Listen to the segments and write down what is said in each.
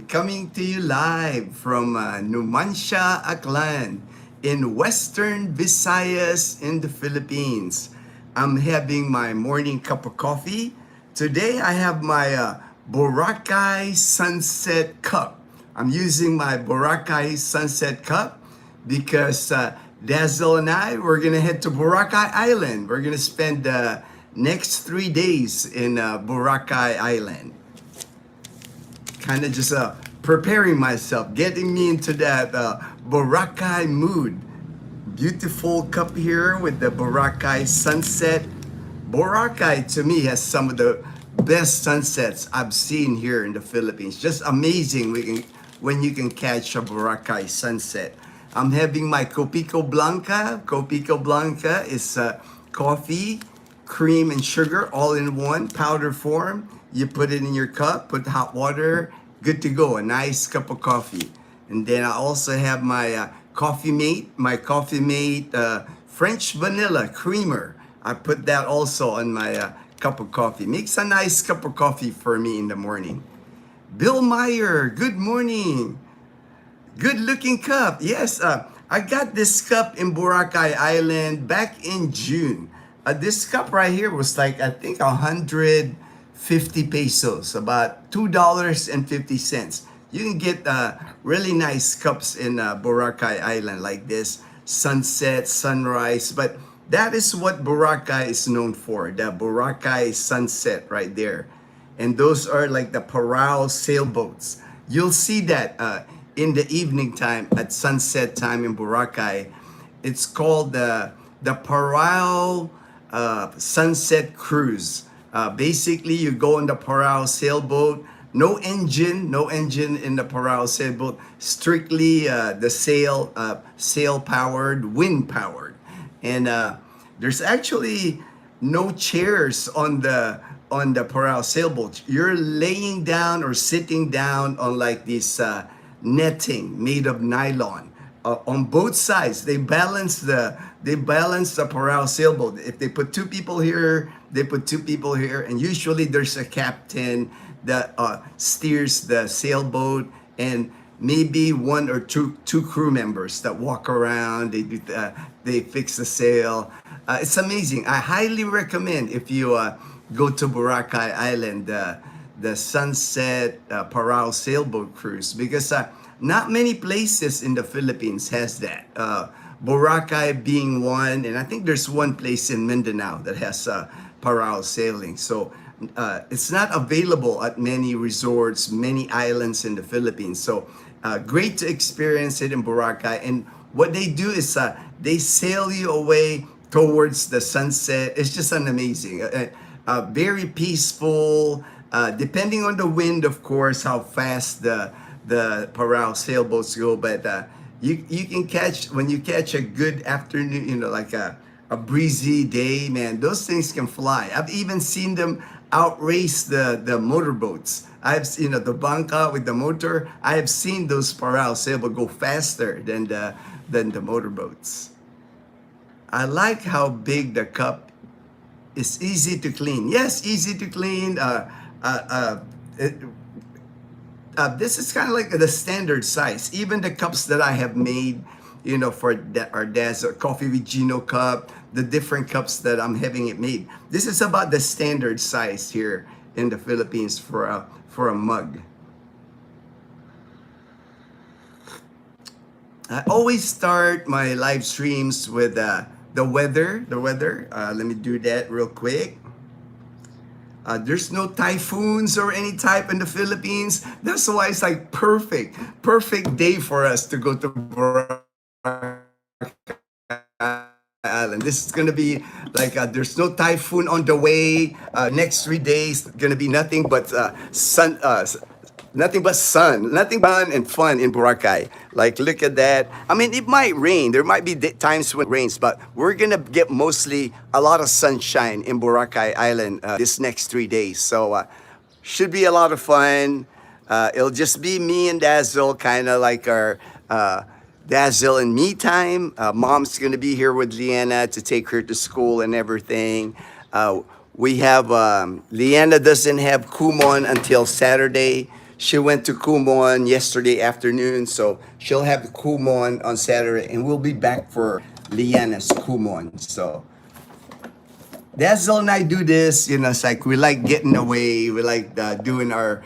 coming to you live from Numancia, Aklan in Western Visayas in the Philippines. I'm having my morning cup of coffee. Today I have my Boracay Sunset Cup. I'm using my Boracay Sunset Cup because Dazzle and I, we're gonna head to Boracay Island. We're gonna spend the next 3 days in Boracay Island. Kind of just preparing myself, getting me into that Boracay mood. Beautiful cup here with the Boracay sunset. Boracay to me has some of the best sunsets I've seen here in the Philippines. Just amazing when you can catch a Boracay sunset. I'm having my Copico Blanca. Copico Blanca is coffee, cream, and sugar all in one powder form. You put it in your cup, put hot water, good to go. A nice cup of coffee. And then I also have my Coffee Mate French vanilla creamer. I put that also on my cup of coffee. Makes a nice cup of coffee for me in the morning. Bill Meyer, good morning. Good looking cup. Yes, I got this cup in Boracay Island back in June. This cup right here was like, I think 150 pesos, about $2.50. You can get really nice cups in Boracay Island like this, sunset, sunrise, but that is what Boracay is known for, the Boracay sunset right there. And those are like the Parao sailboats. You'll see that in the evening time at sunset time in Boracay. It's called the Parao Sunset Cruise. Basically, you go on the Parao sailboat. No engine in the Parao sailboat. Strictly the sail powered, wind powered, and there's actually no chairs on the Parao sailboat. You're laying down or sitting down on like this netting made of nylon. On both sides, they balance the Parao sailboat. If they put two people here, they put two people here, and usually there's a captain that steers the sailboat, and maybe one or two crew members that walk around. They fix the sail. It's amazing. I highly recommend if you go to Boracay Island, the Sunset Parao sailboat cruise, because not many places in the Philippines has that. Boracay being one, and I think there's one place in Mindanao that has Parao sailing. So it's not available at many resorts, many islands in the Philippines. So great to experience it in Boracay. And what they do is they sail you away towards the sunset. It's just an amazing, very peaceful, depending on the wind, of course, how fast the Parao sailboats go. But you can catch, when you catch a good afternoon, like a breezy day, man, those things can fly. I've even seen them outrace the motorboats. I've seen the banca with the motor. I have seen those Parao sailboats go faster than the motorboats. I like how big the cup is. Easy to clean. Yes, easy to clean. This is kind of like the standard size. Even the cups that I have made, for our Dazzle Coffee with Gino cup, the different cups that I'm having it made. This is about the standard size here in the Philippines for a mug. I always start my live streams with the weather. Let me do that real quick. There's no typhoons or any type in the Philippines. That's why it's like perfect day for us to go to Boracay Island. This is gonna be like there's no typhoon on the way. Next 3 days gonna be nothing but sun, nothing but fun and fun in Boracay. Like, look at that. I mean, it might rain. There might be times when it rains, but we're gonna get mostly a lot of sunshine in Boracay Island this next 3 days. So should be a lot of fun. It'll just be me and Dazzle, kind of like our Dazzle and me time. Mom's gonna be here with Leanna to take her to school and everything. We have Leanna doesn't have Kumon until Saturday. She went to Kumon yesterday afternoon, so she'll have the Kumon on Saturday, and we'll be back for Liana's Kumon. So Dazzle and I do this, it's like we like getting away. We like doing our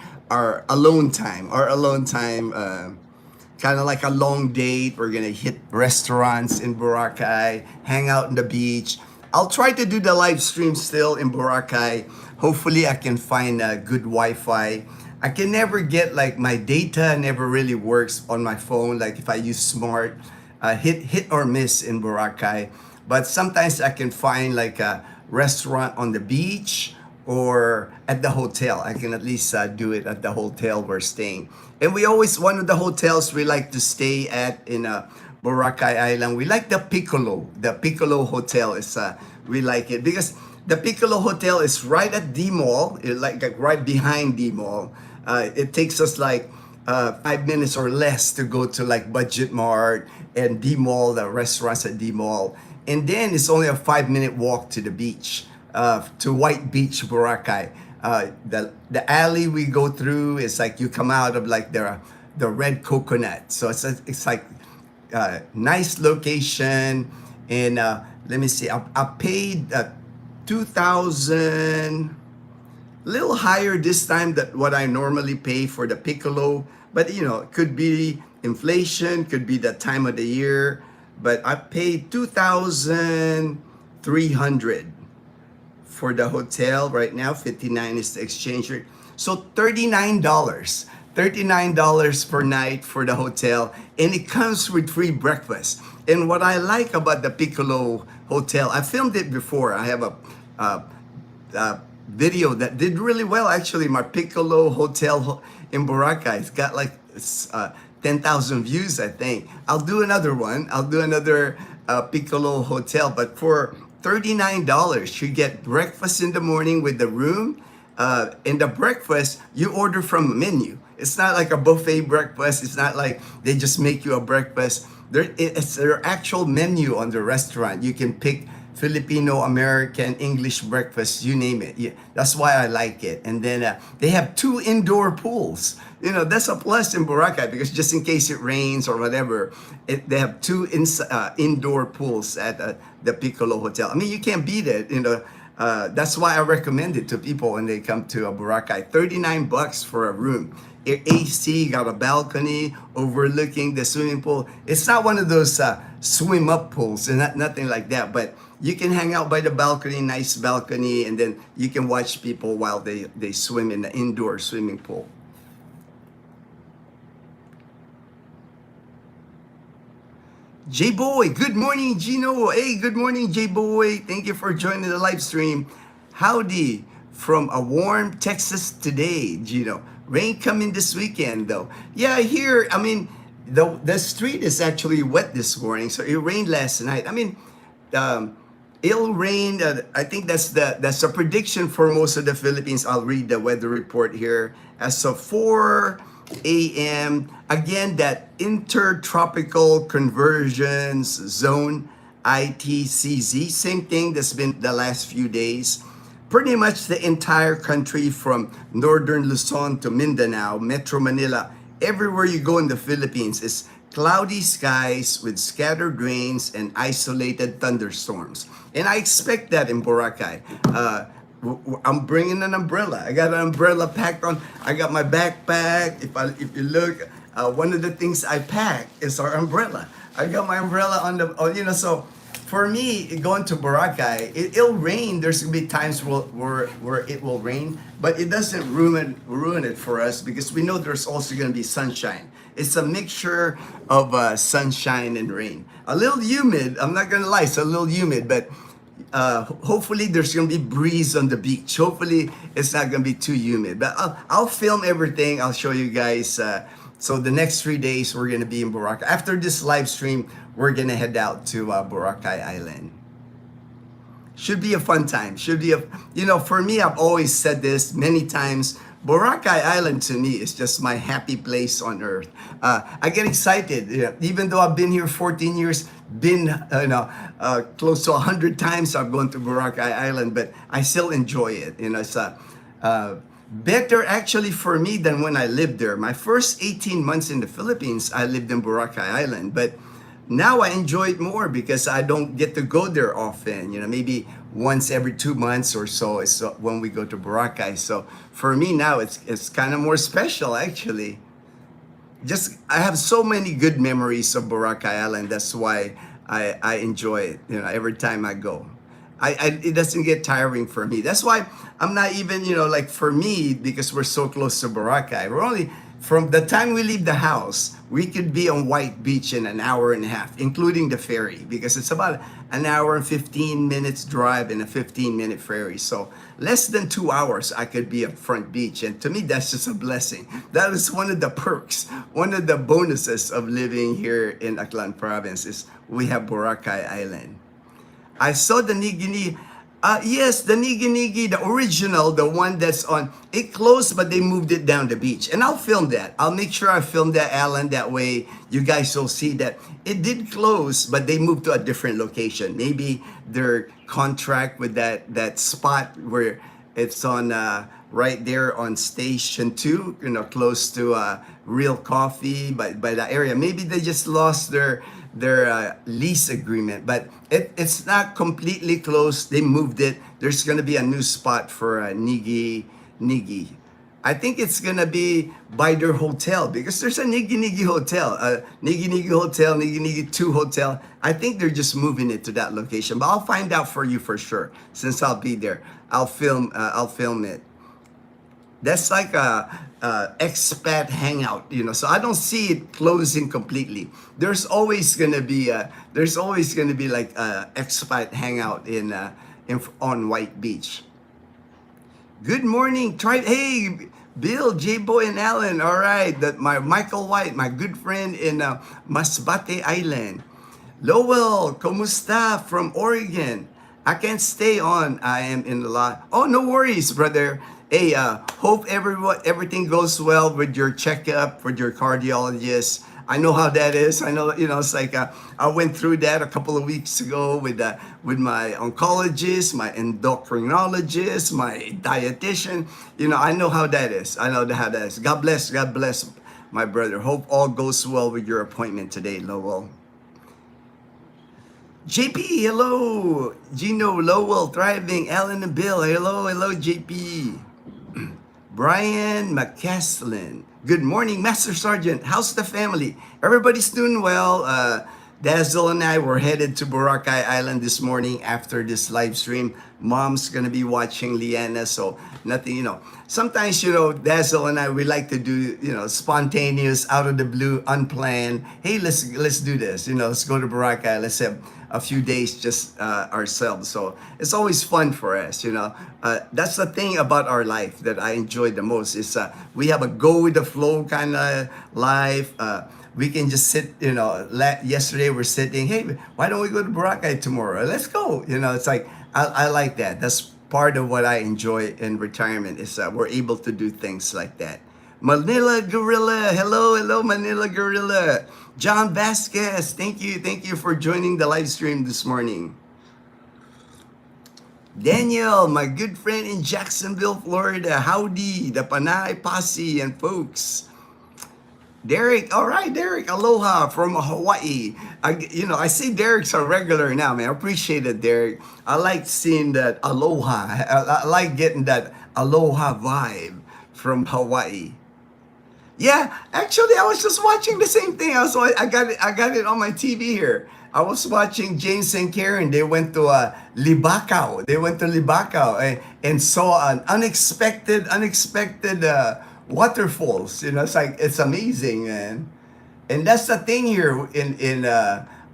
alone time. Kind of like a long date. We're gonna hit restaurants in Boracay, hang out on the beach. I'll try to do the live stream still in Boracay. Hopefully I can find a good Wi-Fi. I can never get, like, my data never really works on my phone. Like if I use smart, hit or miss in Boracay. But sometimes I can find like a restaurant on the beach or at the hotel. I can at least do it at the hotel we're staying. And we always, one of the hotels we like to stay at in Boracay Island, we like the Piccolo. The Piccolo Hotel is, we like it because the Piccolo Hotel is right at D Mall, like right behind D Mall. It takes us like 5 minutes or less to go to like Budget Mart and D Mall, the restaurants at D Mall. And then it's only a 5-minute walk to the beach, to White Beach, Boracay. The alley we go through is like you come out of like the red coconut. So it's like nice location. And let me see, I paid 2,000, a little higher this time than what I normally pay for the Piccolo. But it could be inflation, could be the time of the year. But I paid 2,300 for the hotel right now. 59 is the exchange rate. So $39 per night for the hotel, and it comes with free breakfast. And what I like about the Piccolo Hotel, I filmed it before. I have a video that did really well, actually. My Piccolo Hotel in Boracay, it's got like 10,000 views, I think. I'll do another one. I'll do another Piccolo Hotel. But for $39, you get breakfast in the morning with the room. In the breakfast, you order from a menu. It's not like a buffet breakfast. It's not like they just make you a breakfast. It's their actual menu on the restaurant. You can pick Filipino, American, English breakfast, you name it. Yeah, that's why I like it. And then they have 2 indoor pools. That's a plus in Boracay because just in case it rains or whatever, they have 2 indoor pools at the Piccolo Hotel. I mean, you can't beat it. That's why I recommend it to people when they come to Boracay. $39 for a room. AC, got a balcony overlooking the swimming pool. It's not one of those swim up pools and nothing like that, but you can hang out by the balcony, nice balcony, and then you can watch people while they swim in the indoor swimming pool. J-Boy, good morning, Gino. Hey, good morning, J-Boy. Thank you for joining the live stream. Howdy from a warm Texas today, Gino. Rain coming this weekend, though. Yeah, here, I mean, the street is actually wet this morning, so it rained last night. I mean, it'll rain. I think that's a prediction for most of the Philippines. I'll read the weather report here. As of 4 a.m., again, that intertropical convergence zone, ITCZ, same thing that's been the last few days. Pretty much the entire country from northern Luzon to Mindanao, Metro Manila, everywhere you go in the Philippines is cloudy skies with scattered rains and isolated thunderstorms. And I expect that in Boracay. I'm bringing an umbrella. I got an umbrella packed on. I got my backpack. If you look, one of the things I pack is our umbrella. I got my umbrella on the, so for me, going to Boracay, it'll rain. There's gonna be times where it will rain, but it doesn't ruin it for us because we know there's also gonna be sunshine. It's a mixture of sunshine and rain. A little humid, I'm not gonna lie, it's a little humid, but hopefully there's gonna be breeze on the beach. Hopefully it's not gonna be too humid, but I'll film everything. I'll show you guys. So the next 3 days we're gonna be in Boracay. After this live stream, we're gonna head out to Boracay Island. Should be a fun time. Should be for me, I've always said this many times. Boracay Island to me is just my happy place on earth. I get excited, even though I've been here 14 years, been close to 100 times I've gone to Boracay Island, but I still enjoy it. It's Better actually for me than when I lived there. My first 18 months in the Philippines, I lived in Boracay Island, but now I enjoy it more because I don't get to go there often. Maybe once every 2 months or so is when we go to Boracay. So for me now, it's kind of more special actually. Just I have so many good memories of Boracay Island. That's why I enjoy it. Every time I go, it doesn't get tiring for me. That's why I'm not even like for me because we're so close to Boracay. We're only from the time we leave the house, we could be on White Beach in an hour and a half, including the ferry, because it's about an hour and 15 minutes drive and a 15-minute ferry. So less than 2 hours, I could be at Front Beach. And to me, that's just a blessing. That is one of the perks, one of the bonuses of living here in Aklan Province is we have Boracay Island. I saw the Nigi. Yes, the Nigi, the original, the one that's on, it closed, but they moved it down the beach. And I'll film that. I'll make sure I film that, Alan. That way you guys will see that it did close, but they moved to a different location. Maybe their contract with that spot where it's on right there on Station 2, close to Real Coffee, by the area. Maybe they just lost their lease agreement, but it's not completely closed. They moved it. There's going to be a new spot for Nigi. I think it's going to be by their hotel because there's a Nigi hotel, Nigi hotel, Nigi 2 hotel. I think they're just moving it to that location, but I'll find out for you for sure. Since I'll be there, I'll film it. That's like a expat hangout, so I don't see it closing completely. There's always gonna be like a expat hangout on White Beach. Good morning, hey, Bill, J-Boy, and Alan. All right, my Michael White, my good friend in Masbate Island. Lowell, kumusta from Oregon? I can't stay on. I am in the lot. Oh, no worries, brother. Hey, hope everything goes well with your checkup, with your cardiologist. I know how that is. I know, it's like I went through that a couple of weeks ago with my oncologist, my endocrinologist, my dietitian. I know how that is. I know how that is. God bless, my brother. Hope all goes well with your appointment today, Lowell. JP, hello. Gino, Lowell, thriving. Alan and Bill, hello, JP. Brian McCaslin. Good morning, Master Sergeant. How's the family? Everybody's doing well. Dazzle and I were headed to Boracay Island this morning after this live stream. Mom's gonna be watching Liana, so nothing, Sometimes, Dazzle and I, we like to do, spontaneous, out of the blue, unplanned. Hey, let's do this. Let's go to Boracay. Let's have a few days just ourselves. So it's always fun for us, That's the thing about our life that I enjoy the most is we have a go with the flow kind of life. We can just sit, yesterday we're sitting, hey, why don't we go to Boracay tomorrow? Let's go. It's like, I like that. That's part of what I enjoy in retirement is we're able to do things like that. Manila Gorilla, hello Manila Gorilla. John Vasquez, thank you for joining the live stream this morning. Daniel, my good friend in Jacksonville, Florida. Howdy, the Panay Posse and folks. Derek, all right, Derek, aloha from Hawaii. I see Derek's a regular now, man. I appreciate it, Derek. I like seeing that aloha. I like getting that aloha vibe from Hawaii. Yeah, actually, I was just watching the same thing. I got it on my TV here. I was watching James and Karen. They went to Libacao. And saw an unexpected waterfalls. It's amazing, man. And that's the thing here in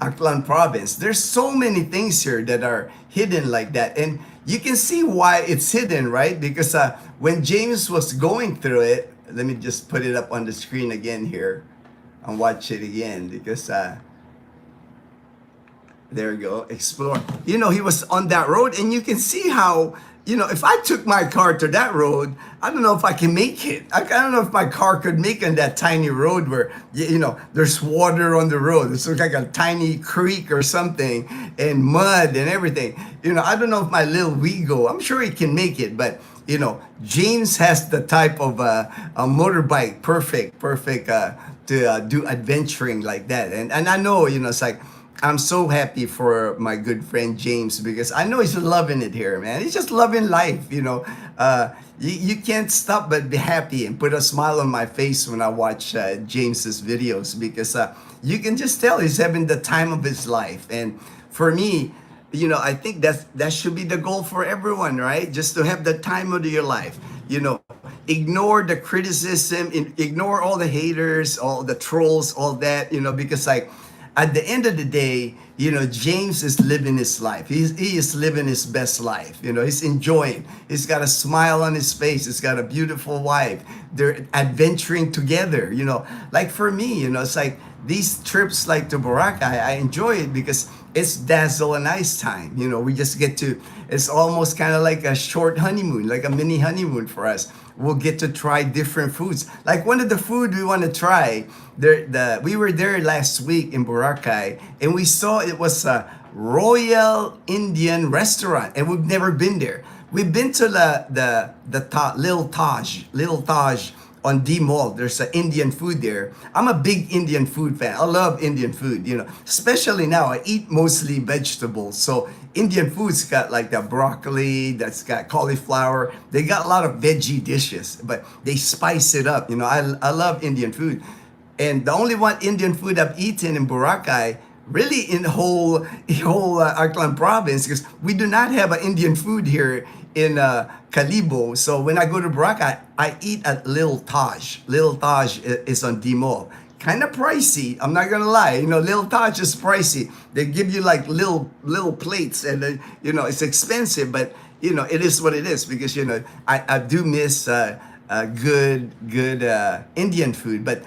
Aklan Province. There's so many things here that are hidden like that, and you can see why it's hidden, right? Because when James was going through it, let me just put it up on the screen again here and watch it again because there we go. Explore. He was on that road, and you can see how if I took my car to that road, I don't know if I can make it. I don't know if my car could make it on that tiny road where, there's water on the road. It's like a tiny creek or something, and mud and everything. I don't know if my little Wigo, I'm sure he can make it, but James has the type of a motorbike, perfect to do adventuring like that. And I know, it's like, I'm so happy for my good friend James, because I know he's loving it here, man. He's just loving life, you can't stop but be happy and put a smile on my face when I watch James's videos, because you can just tell he's having the time of his life. And for me, I think that should be the goal for everyone, right? Just to have the time of your life. Ignore the criticism, ignore all the haters, all the trolls, all that, because like at the end of the day, James is living his life. He is living his best life. He's enjoying. He's got a smile on his face. He's got a beautiful wife. They're adventuring together. Like for me, it's like these trips like to Boracay, I enjoy it because it's dazzle and ice time. We just get to, it's almost kind of like a short honeymoon, like a mini honeymoon for us. We'll get to try different foods. Like one of the food we want to try, we were there last week in Boracay, and we saw it was a Royal Indian restaurant, and we've never been there. We've been to Little Taj on D Mall. There's an Indian food there. I'm a big Indian food fan. I love Indian food, especially now. I eat mostly vegetables. So Indian food's got like the broccoli, that's got cauliflower. They got a lot of veggie dishes, but they spice it up. I love Indian food. And the only one Indian food I've eaten in Boracay, really in the whole Aklan province, because we do not have an Indian food here in Calibo. So when I go to Boracay, I eat at Little Taj. Little Taj is on D Mall. Kind of pricey, I'm not gonna lie. Little Taj is pricey. They give you like little plates, and it's expensive, but it is what it is, because I do miss good Indian food. But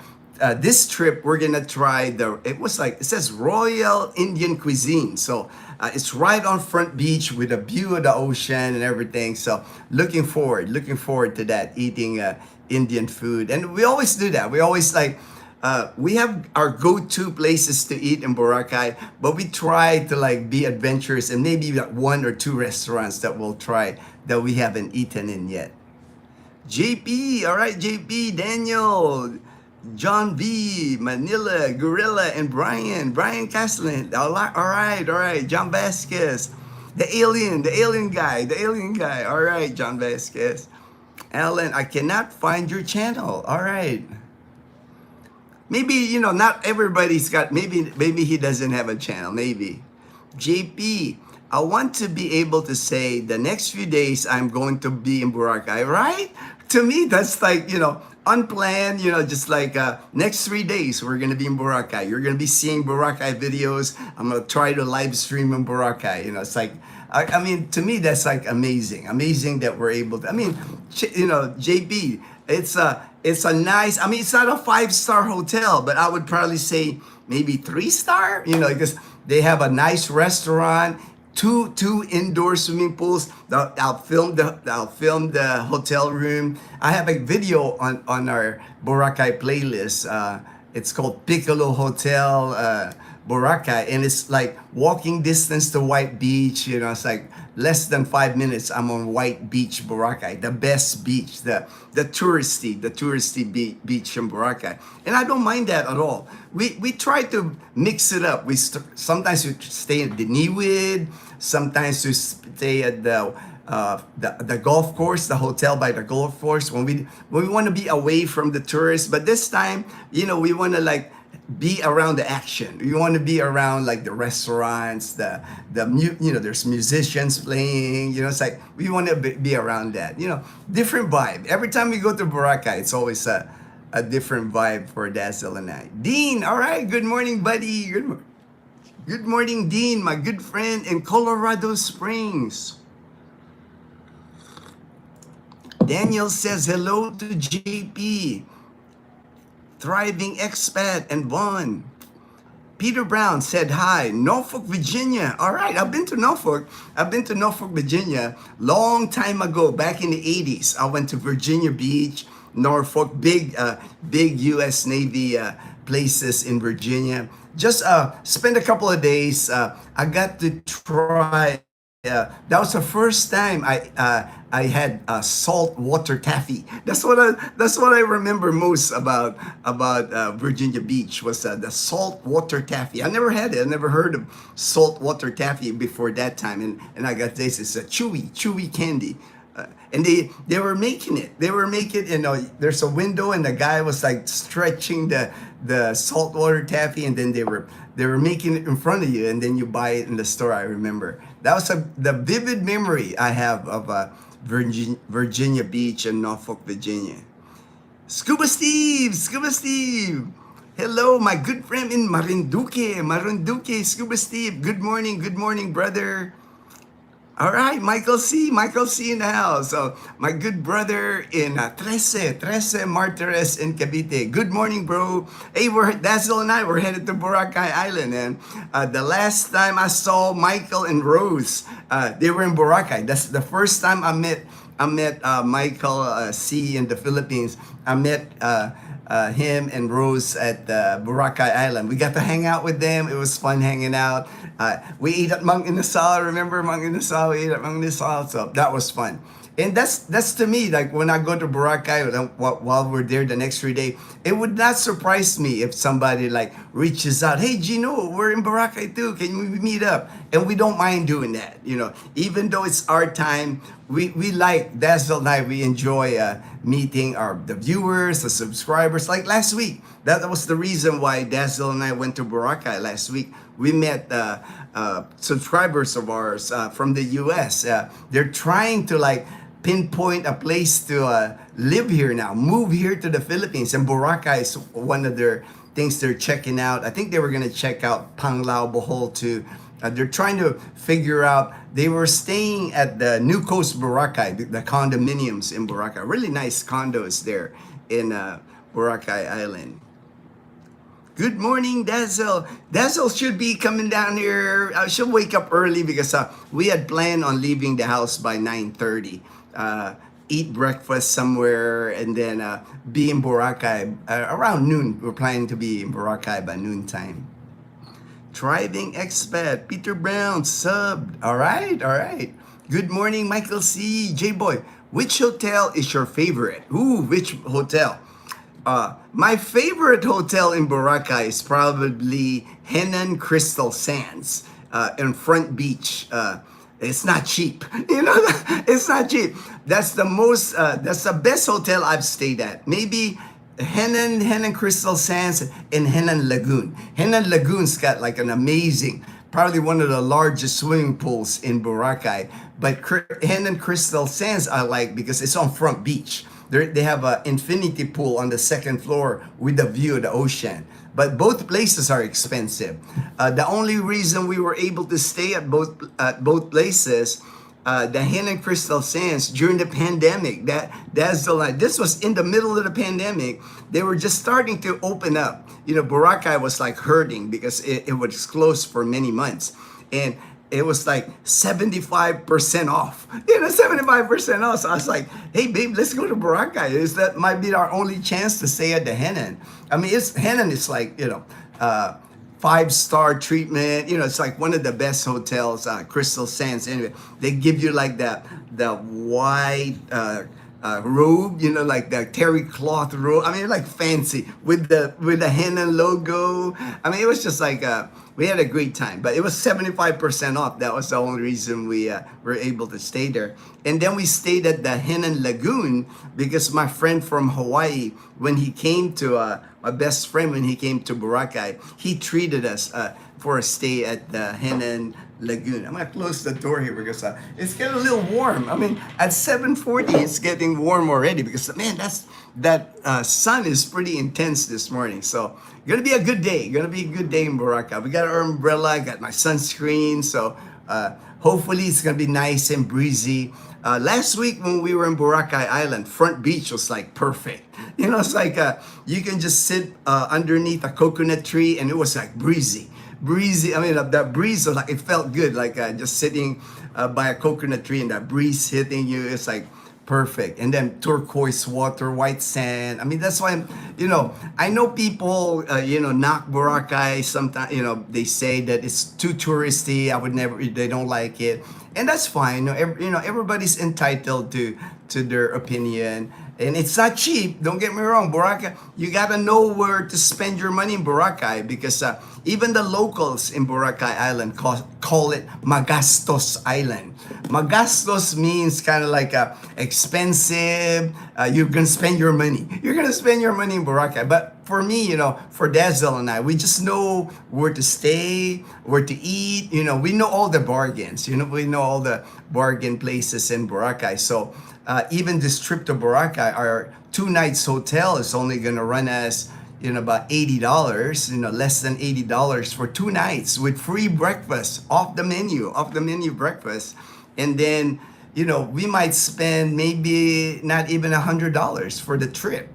this trip we're gonna try it says Royal Indian Cuisine. So it's right on Front Beach with a view of the ocean and everything. So looking forward to that, eating Indian food. And we always do that. We always we have our go-to places to eat in Boracay, but we try to be adventurous, and maybe one or two restaurants that we'll try that we haven't eaten in yet. JP, all right, JP, Daniel, John B, Manila, Gorilla, and Brian Caslin. All right. John Vasquez, the alien guy. All right, John Vasquez. Alan, I cannot find your channel. All right. Maybe, not everybody's got, maybe he doesn't have a channel, maybe. JP, I want to be able to say the next few days I'm going to be in Boracay, right? To me, that's like, unplanned, just like next 3 days we're gonna be in Boracay. You're gonna be seeing Boracay videos. I'm gonna try to live stream in Boracay. It's like, I mean, to me that's like amazing that we're able to. I mean, JB, it's a nice. I mean, it's not a 5-star hotel, but I would probably say maybe 3-star. Because they have a nice restaurant. Two indoor swimming pools. I'll film the hotel room. I have a video on our Boracay playlist. It's called Piccolo Hotel Boracay, and it's like walking distance to White Beach. It's like less than 5 minutes. I'm on White Beach, Boracay, the best beach, the touristy beach in Boracay, and I don't mind that at all. We try to mix it up. Sometimes we stay at the Niwid, sometimes we stay at the golf course, the hotel by the golf course when we want to be away from the tourists. But this time, we want to be around the action. We want to be around the restaurants, there's musicians playing. It's like we want to be around that. Different vibe. Every time we go to Boracay, it's always a different vibe for Dazzle and I. Dean, all right. Good morning, buddy. Good morning, Dean, my good friend in Colorado Springs. Daniel says hello to JP. Thriving expat and Vaughn. Peter Brown said hi. Norfolk, Virginia. All right, I've been to Norfolk. Virginia, long time ago, back in the 80s. I went to Virginia Beach, Norfolk, big U.S. Navy places in Virginia. Just spent a couple of days. I got to try. That was the first time I had salt water taffy. That's what I remember most about Virginia Beach was the salt water taffy. I never had it. I never heard of salt water taffy before that time. And I got this. It's a chewy candy. And they were making it. There's a window and the guy was like stretching the saltwater taffy, and then they were making it in front of you, and then you buy it in the store. I remember that was the vivid memory I have of Virginia Beach and Norfolk, Virginia. Scuba Steve. Hello, my good friend in Marinduque, Scuba Steve. Good morning, brother. All right, Michael C in the house. So my good brother in Trece Martires in Cavite. Good morning, bro. Hey, Dazzle and I, we're headed to Boracay Island. And the last time I saw Michael and Rose, they were in Boracay. That's the first time I met Michael C in the Philippines. I met him and Rose at Boracay Island. We got to hang out with them. It was fun hanging out. We ate at Mang Inasal. Remember Mang Inasal? We ate at Mang Inasal. So that was fun. And that's to me, like when I go to Boracay, while we're there the next 3 days, it would not surprise me if somebody like reaches out, hey Gino, we're in Boracay too, can we meet up? And we don't mind doing that, even though it's our time. We like Dazzle and I, we enjoy meeting the viewers, the subscribers. Like last week, that was the reason why Dazzle and I went to Boracay last week. We met subscribers of ours from the US. They're trying to like pinpoint a place to live here now, move here to the Philippines, and Boracay is one of their things they're checking out. I think they were going to check out Panglao, Bohol too. They're trying to figure out, they were staying at the New Coast Boracay, the condominiums in Boracay. Really nice condos there in Boracay Island. Good morning, Dazzle. Dazzle should be coming down here. She'll wake up early because we had planned on leaving the house by 9:30. Eat breakfast somewhere, and then be in Boracay around noon. We're planning to be in Boracay by noontime. Thriving expat, Peter Brown, subbed. All right. Good morning, Michael C. J-Boy, which hotel is your favorite? Ooh, which hotel? My favorite hotel in Boracay is probably Henan Crystal Sands in Front Beach. It's not cheap, it's not cheap. That's the best hotel I've stayed at. Maybe Henan Crystal Sands and Henan Lagoon. Henan Lagoon's got like an amazing, probably one of the largest swimming pools in Boracay. But Henan Crystal Sands I like because it's on Front Beach. They have an infinity pool on the second floor with a view of the ocean. But both places are expensive. The only reason we were able to stay at both places, the Henan Crystal Sands during the pandemic, that's the line. This was in the middle of the pandemic. They were just starting to open up. Boracay was like hurting because it was closed for many months. And it was like 75% off. 75% off. So I was like, hey babe, let's go to Boracay. That might be our only chance to stay at the Henan. I mean, Henan is like, 5-star treatment. It's like one of the best hotels, Crystal Sands. Anyway, they give you like the white robe, like the terry cloth robe. I mean, like fancy with the Henan logo. I mean, it was just like we had a great time, but it was 75% off. That was the only reason we were able to stay there. And then we stayed at the Henan Lagoon because my friend from Hawaii, when he came to my best friend, when he came to Boracay, he treated us for a stay at the Henan Lagoon. I'm gonna close the door here because it's getting a little warm. I mean, at 7:40, it's getting warm already because man, that sun is pretty intense this morning. So gonna be a good day. Gonna be a good day in Boracay. We got our umbrella. I got my sunscreen. So hopefully it's gonna be nice and breezy. Last week when we were in Boracay Island, front beach was like perfect. It's like you can just sit underneath a coconut tree, and it was like breezy. I mean, that breeze was like, it felt good, like just sitting by a coconut tree and that breeze hitting you. It's like perfect. And then turquoise water, white sand. I mean, that's why I know people knock Boracay sometimes. They say that it's too touristy. They don't like it, and that's fine. Everybody's entitled to their opinion. And it's not cheap. Don't get me wrong, Boracay. You gotta know where to spend your money in Boracay, because even the locals in Boracay Island call it Magastos Island. Magastos means kind of like expensive. You're gonna spend your money. You're gonna spend your money in Boracay. But for me, for Dazzle and I, we just know where to stay, where to eat. We know all the bargains. We know all the bargain places in Boracay. So even this trip to Boracay, our 2 nights hotel is only gonna run us about $80, less than $80 for 2 nights with free breakfast off the menu breakfast. And then, we might spend maybe not even $100 for the trip,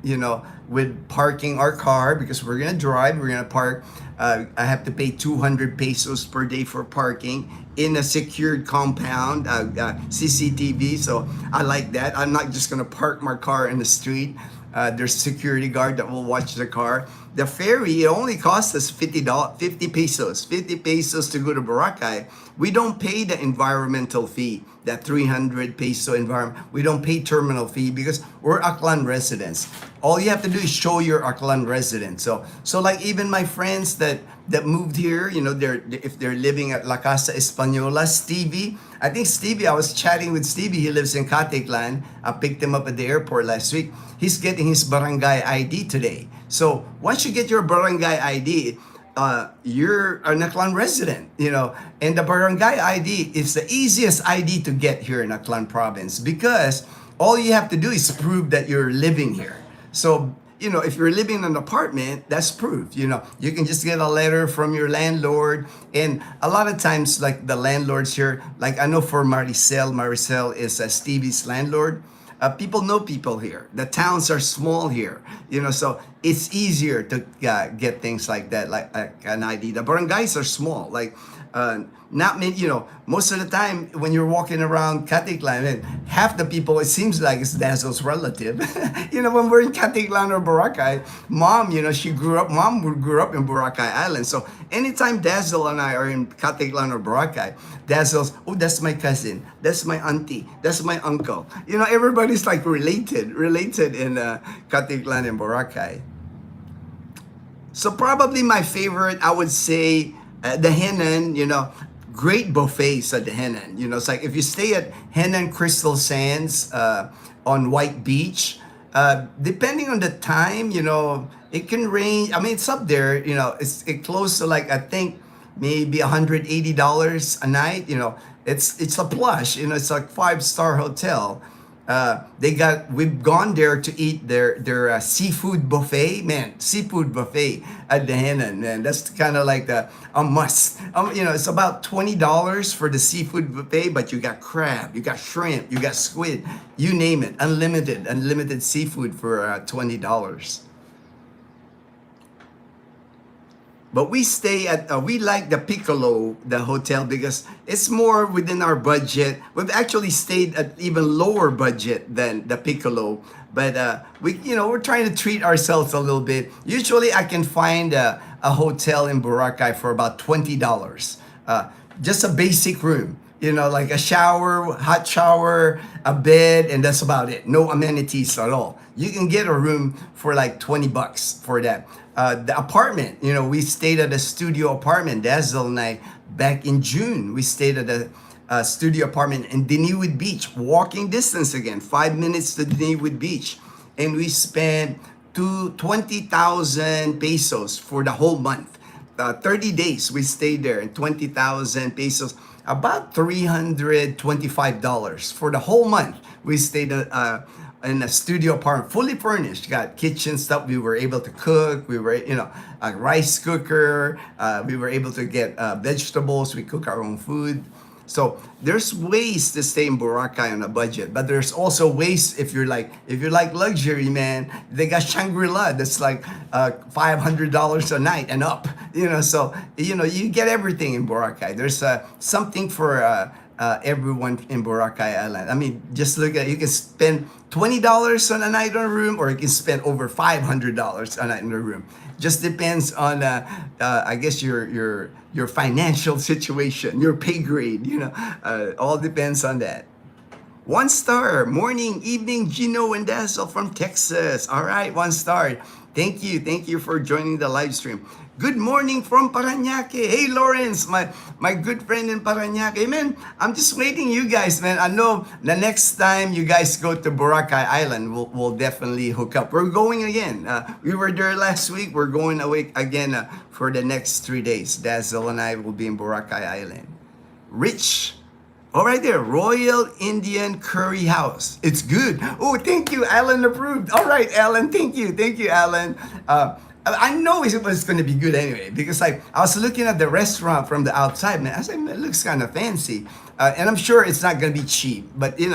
with parking our car, because we're going to drive, we're going to park. I have to pay 200 pesos per day for parking in a secured compound, CCTV. So I like that. I'm not just going to park my car in the street. There's security guard that will watch the car. The ferry, it only costs us $50 pesos to go to Boracay. We don't pay the environmental fee, that 300 peso environment. We don't pay terminal fee because we're Aklan residents. All you have to do is show your Aklan resident. So like even my friends that moved here, if they're living at La Casa Española, Stevie, I was chatting with Stevie. He lives in Caticlan. I picked him up at the airport last week. He's getting his barangay ID today. So once you get your barangay ID, you're an Aklan resident, and the barangay ID is the easiest ID to get here in Aklan province, because all you have to do is prove that you're living here. So, if you're living in an apartment, that's proof. You can just get a letter from your landlord. And a lot of times, like the landlords here, like I know for Maricel is Stevie's landlord. People know people here. The towns are small here, so it's easier to get things like that, like an ID. The barangays are small, like not many, most of the time when you're walking around Caticlan, half the people, it seems like it's Dazzle's relative. When we're in Caticlan or Boracay, mom grew up in Boracay Island. So anytime Dazzle and I are in Caticlan or Boracay, Dazzle's, oh, that's my cousin, that's my auntie, that's my uncle. Everybody's like related in Caticlan and Boracay. So probably my favorite, I would say, the Henan, great buffets at the Henan. It's like if you stay at Henan Crystal Sands on White Beach, depending on the time, it can range. I mean, it's up there, it's close to like, I think maybe $180 a night. It's a plush, it's like 5-star hotel. We've gone there to eat their seafood buffet, seafood buffet at the Henan, man. That's kind of like a must. It's about $20 for the seafood buffet, but you got crab, you got shrimp, you got squid, you name it, unlimited seafood for $20. But we stay at, we like the Piccolo, the hotel, because it's more within our budget. We've actually stayed at even lower budget than the Piccolo. But we're trying to treat ourselves a little bit. Usually I can find a hotel in Boracay for about $20. Just a basic room. Like a shower, hot shower, a bed, and that's about it. No amenities at all. You can get a room for like $20 for that. The apartment, we stayed at a studio apartment, Dazzle and I, back in June. We stayed at a studio apartment in Diniwid Beach, walking distance again, 5 minutes to Diniwid Beach. And we spent 20,000 pesos for the whole month. 30 days we stayed there, and 20,000 pesos, about $325 for the whole month. We stayed in a studio apartment, fully furnished, got kitchen stuff. We were able to cook. We were, a rice cooker. We were able to get vegetables. We cook our own food. So there's ways to stay in Boracay on a budget, but there's also ways if you like luxury, man. They got Shangri-La that's like $500 a night and up. So you get everything in Boracay. There's something for everyone in Boracay Island. I mean, just look at, you can spend $20 on a night on a room, or you can spend over $500 a night in a room. Just depends on, I guess your financial situation, your pay grade. All depends on that. 1 star. Morning, evening, Gino and Dazzle from Texas. All right, 1 star. Thank you for joining the live stream. Good morning from Parañaque. Hey, Lawrence, my good friend in Parañaque. Man, I'm just waiting you guys, man. I know the next time you guys go to Boracay Island, we'll definitely hook up. We're going again. We were there last week. We're going away again for the next 3 days. Dazzle and I will be in Boracay Island. Rich. All right there, Royal Indian Curry House. It's good. Oh, thank you, Alan approved. All right, Alan, thank you, Alan. I know it was going to be good anyway, because I was looking at the restaurant from the outside, man. I said, man, it looks kind of fancy. And I'm sure it's not going to be cheap, but you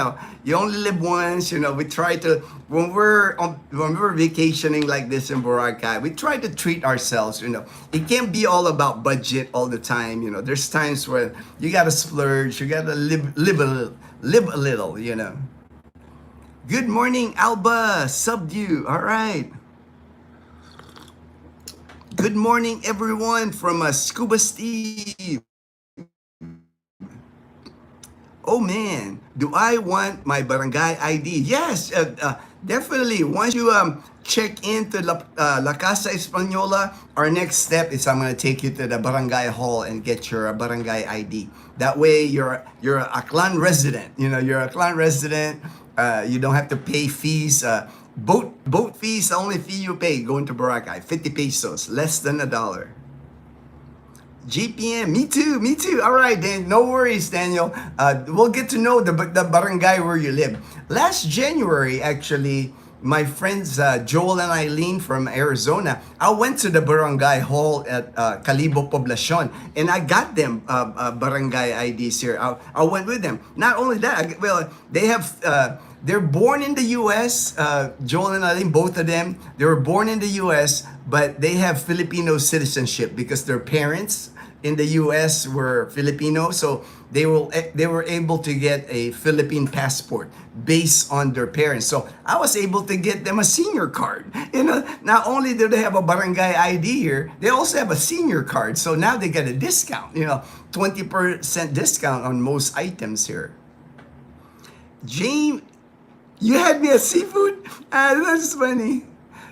only live once. We try to, when we're vacationing like this in Boracay, we try to treat ourselves. It can't be all about budget all the time. There's times where you got to splurge, you got to live a little. Good morning, Alba, Subdue. All right. Good morning, everyone, from Scuba Steve. Oh man, do I want my barangay ID? Yes, definitely. Once you check into La Casa Española, our next step is I'm going to take you to the barangay hall and get your barangay ID. That way, you're a Aklan resident. You're a Aklan resident. You don't have to pay fees. Boat fees, the only fee you pay going to Boracay, 50 pesos, less than $1. GPM, me too. All right, Dan, no worries, Daniel. We'll get to know the barangay where you live. Last January, actually, my friends Joel and Eileen from Arizona, I went to the barangay hall at Calibo Poblacion, and I got them barangay IDs here. I went with them. Not only that, they have... they're born in the U.S. Joel and Eileen, both of them, they were born in the U.S., but they have Filipino citizenship because their parents in the U.S. were Filipino, so they were able to get a Philippine passport based on their parents. So I was able to get them a senior card. Not only do they have a barangay ID here, they also have a senior card. So now they get a discount. 20% discount on most items here. James. You had me at seafood? That's funny.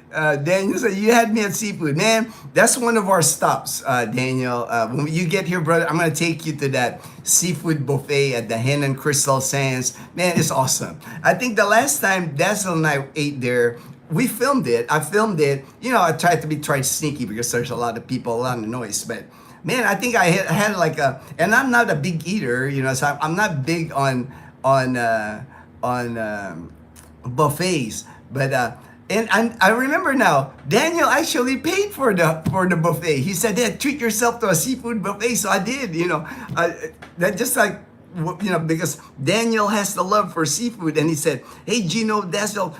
Daniel said, you had me at seafood. Man, that's one of our stops, Daniel. When you get here, brother, I'm going to take you to that seafood buffet at the Hen and Crystal Sands. Man, it's awesome. I think the last time Dazzle and I ate there, we filmed it. I filmed it. I tried to be sneaky because there's a lot of people, a lot of noise. But, man, I think I had like and I'm not a big eater, so I'm not big on buffets, but and I remember now, Daniel actually paid for the buffet. He said, "Dad, treat yourself to a seafood buffet." So I did, that just like, because Daniel has the love for seafood, and he said, "Hey, Gino, Dazzle,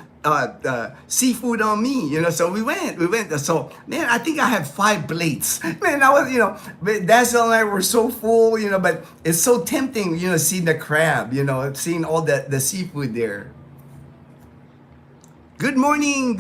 seafood on me," So we went. So man, I think I had 5 plates. Man, I was, Dazzle and I were so full, but it's so tempting, seeing the crab, seeing all the seafood there. Good morning,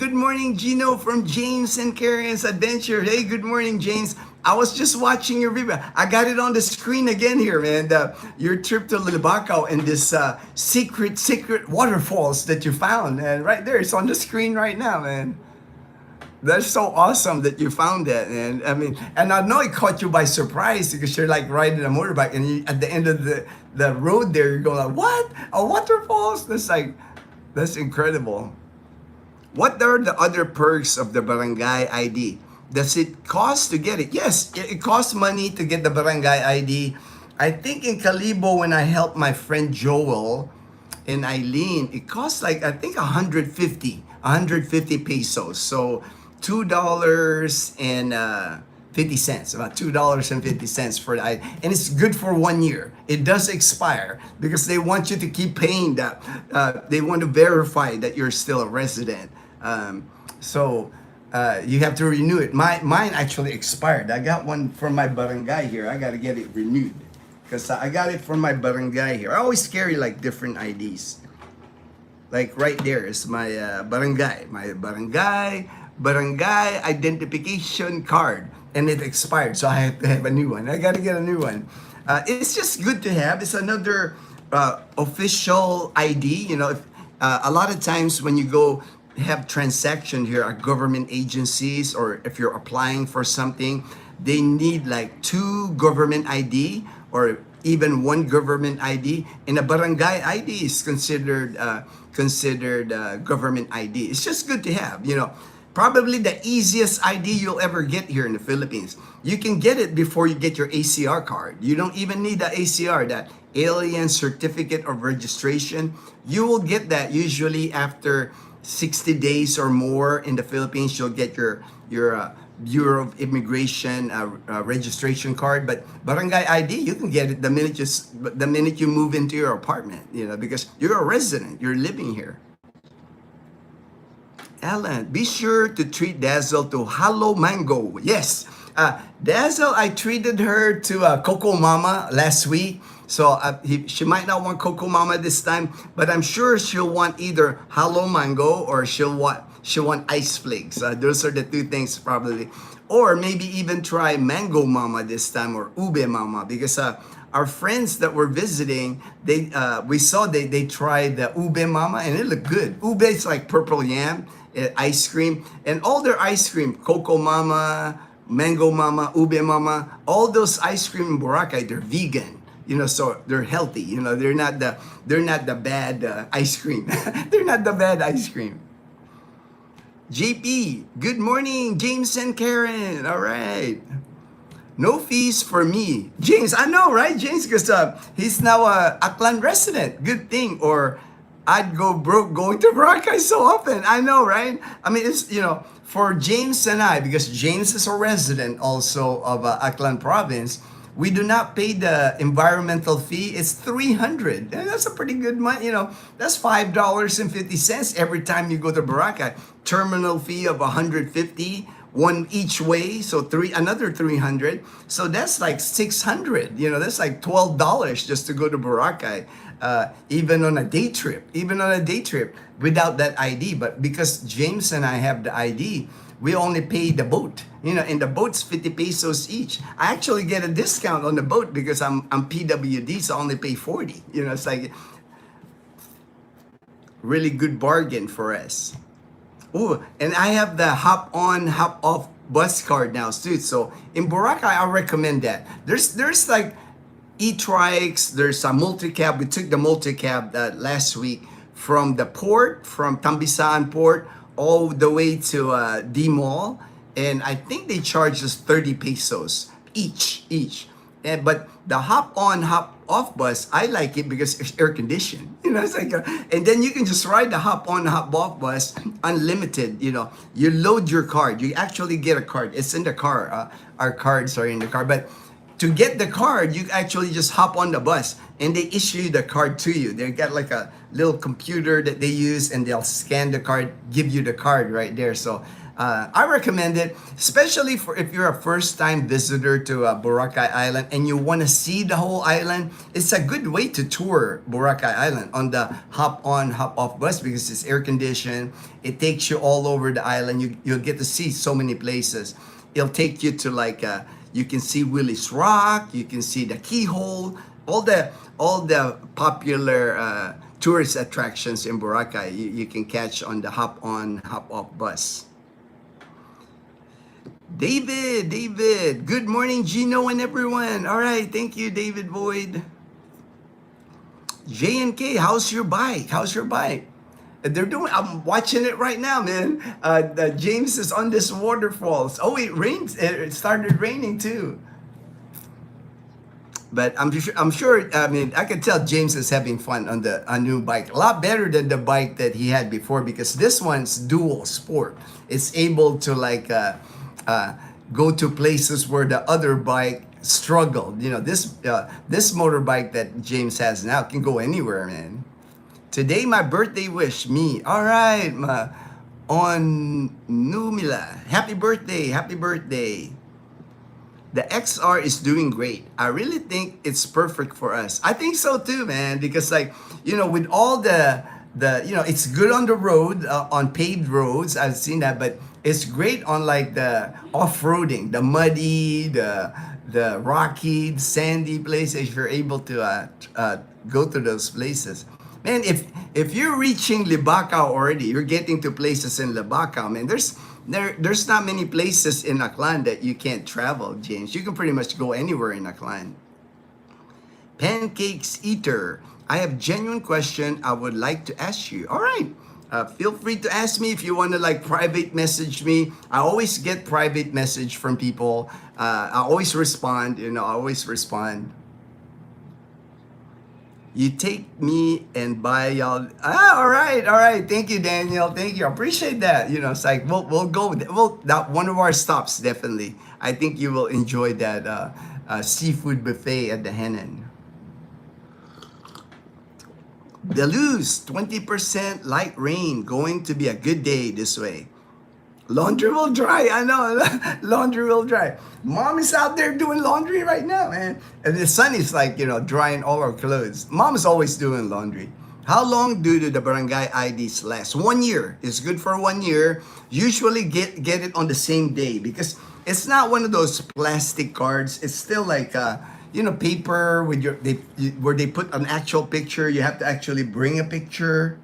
Gino from James and Karen's Adventure. Hey, good morning, James. I was just watching your video. I got it on the screen again here, man. Your trip to Libacao and this secret waterfalls that you found, and right there, it's on the screen right now, man. That's so awesome that you found that, man. I mean, and I know it caught you by surprise because you're like riding a motorbike, and at the end of the road there, you're going like, what? A waterfalls? That's incredible. What are the other perks of the barangay ID? Does it cost to get it? Yes, it costs money to get the barangay ID. I think in Calibo, when I helped my friend Joel and Eileen, it cost like, I think 150 pesos. So $2 and 50 cents, about $2.50 for that. And it's good for 1 year. It does expire because they want you to keep paying that. They want to verify that you're still a resident. So you have to renew it. Mine actually expired. I got one from my barangay here. I got to get it renewed because I got it from my barangay here. I always carry like different IDs. Like right there is my barangay identification card, and it expired, so I have to have a new one. I got to get a new one. It's just good to have. It's another official ID. You know, a lot of times when you go have transaction here at government agencies, or if you're applying for something, they need like 2 government ID or even 1 government ID, and a barangay ID is considered government ID. It's just good to have, you know. Probably the easiest ID you'll ever get here in the Philippines. You can get it before you get your ACR card. You don't even need the ACR, that Alien Certificate of Registration. You will get that usually after 60 days or more in the Philippines. You'll get your Bureau of Immigration registration card. But barangay ID, you can get it the minute you move into your apartment, you know, because you're a resident, you're living here. Alan, be sure to treat Dazzle to Hello Mango. Yes, Dazzle, I treated her to Coco Mama last week. So she might not want Coco Mama this time, but I'm sure she'll want either Hello Mango or she'll want Ice Flakes. Those are the 2 things probably. Or maybe even try Mango Mama this time, or Ube Mama, because our friends that were visiting, we saw they tried the Ube Mama and it looked good. Ube is like purple yam ice cream, and all their ice cream, Coco Mama, Mango Mama, Ube Mama, all those ice cream in Boracay, they're vegan. You know, so they're healthy. You know, they're not the bad ice cream. They're not the bad ice cream. JP, good morning, James and Karen. All right. No fees for me. James, I know, right, James? Because he's now a Aklan resident. Good thing. Or I'd go broke going to Boracay so often. I know, right? I mean, it's, you know, for James and I, because James is a resident also of Aklan province, we do not pay the environmental fee. It's $300. And that's a pretty good money. You know, that's $5.50 every time you go to Boracay. Terminal fee of $150, one each way, so another $300. So that's like $600. You know, that's like $12 just to go to Boracay. Even on a day trip, without that ID. But because James and I have the ID, we only pay the boat. You know, and the boat's 50 pesos each. I actually get a discount on the boat because I'm PWD, so I only pay 40. You know, it's like really good bargain for us. Ooh, and I have the hop on, hop off bus card now too. So in Boracay, I recommend that. There's like e-trikes, there's a multi-cab. We took the multi-cab last week from the port, from Tambisaan port, all the way to D-Mall. And I think they charge us 30 pesos each. But the hop on, hop off bus, I like it because it's air conditioned. You know, it's like, and then you can just ride the hop on, hop off bus unlimited. You know, you load your card. You actually get a card. It's in the car. Our cards are in the car. But to get the card, you actually just hop on the bus and they issue the card to you. They got like a little computer that they use and they'll scan the card, give you the card right there. So I recommend it, especially for if you're a first-time visitor to Boracay Island and you want to see the whole island. It's a good way to tour Boracay Island on the hop-on, hop-off bus because it's air-conditioned. It takes you all over the island. You'll get to see so many places. It'll take you to like you can see Willis Rock, you can see the Keyhole, all the popular tourist attractions in Boracay. You can catch on the hop-on, hop-off bus. David, good morning, Gino and everyone. All right, thank you, David Boyd. J&K, how's your bike? They're doing, I'm watching it right now, man. James is on this waterfalls. Oh, it rains. It started raining too. But I'm sure, I mean, I can tell James is having fun on a new bike. A lot better than the bike that he had before because this one's dual sport. It's able to like, go to places where the other bike struggled. You know, this motorbike that James has now can go anywhere, man. Today, my birthday wish, me. All right, on Numila. Happy birthday, happy birthday. The XR is doing great. I really think it's perfect for us. I think so too, man, because like, you know, with all it's good on the road, on paved roads. I've seen that, but it's great on like the off-roading, the muddy, the rocky, the sandy places. If you're able to go to those places, man. If you're reaching Libacao already, you're getting to places in Libacao, man. There's not many places in Aklan that you can't travel, James. You can pretty much go anywhere in Aklan. Pancakes Eater, I have genuine question I would like to ask you. All right. Feel free to ask me if you want to like private message me. I always get private message from people. I always respond, you know, I always respond. You take me and buy y'all. All right, all right. Thank you, Daniel. Thank you. I appreciate that. You know, it's like we'll go with it. That one of our stops definitely. I think you will enjoy that seafood buffet at the Henan. Deluz, 20% light rain. Going to be a good day this way. Laundry will dry. I know. Laundry will dry. Mom is out there doing laundry right now, man. And the son is like, you know, drying all our clothes. Mom is always doing laundry. How long do the barangay IDs last? 1 year. It's good for 1 year. Usually get it on the same day because it's not one of those plastic cards. It's still like you know, paper with where they put an actual picture. You have to actually bring a picture.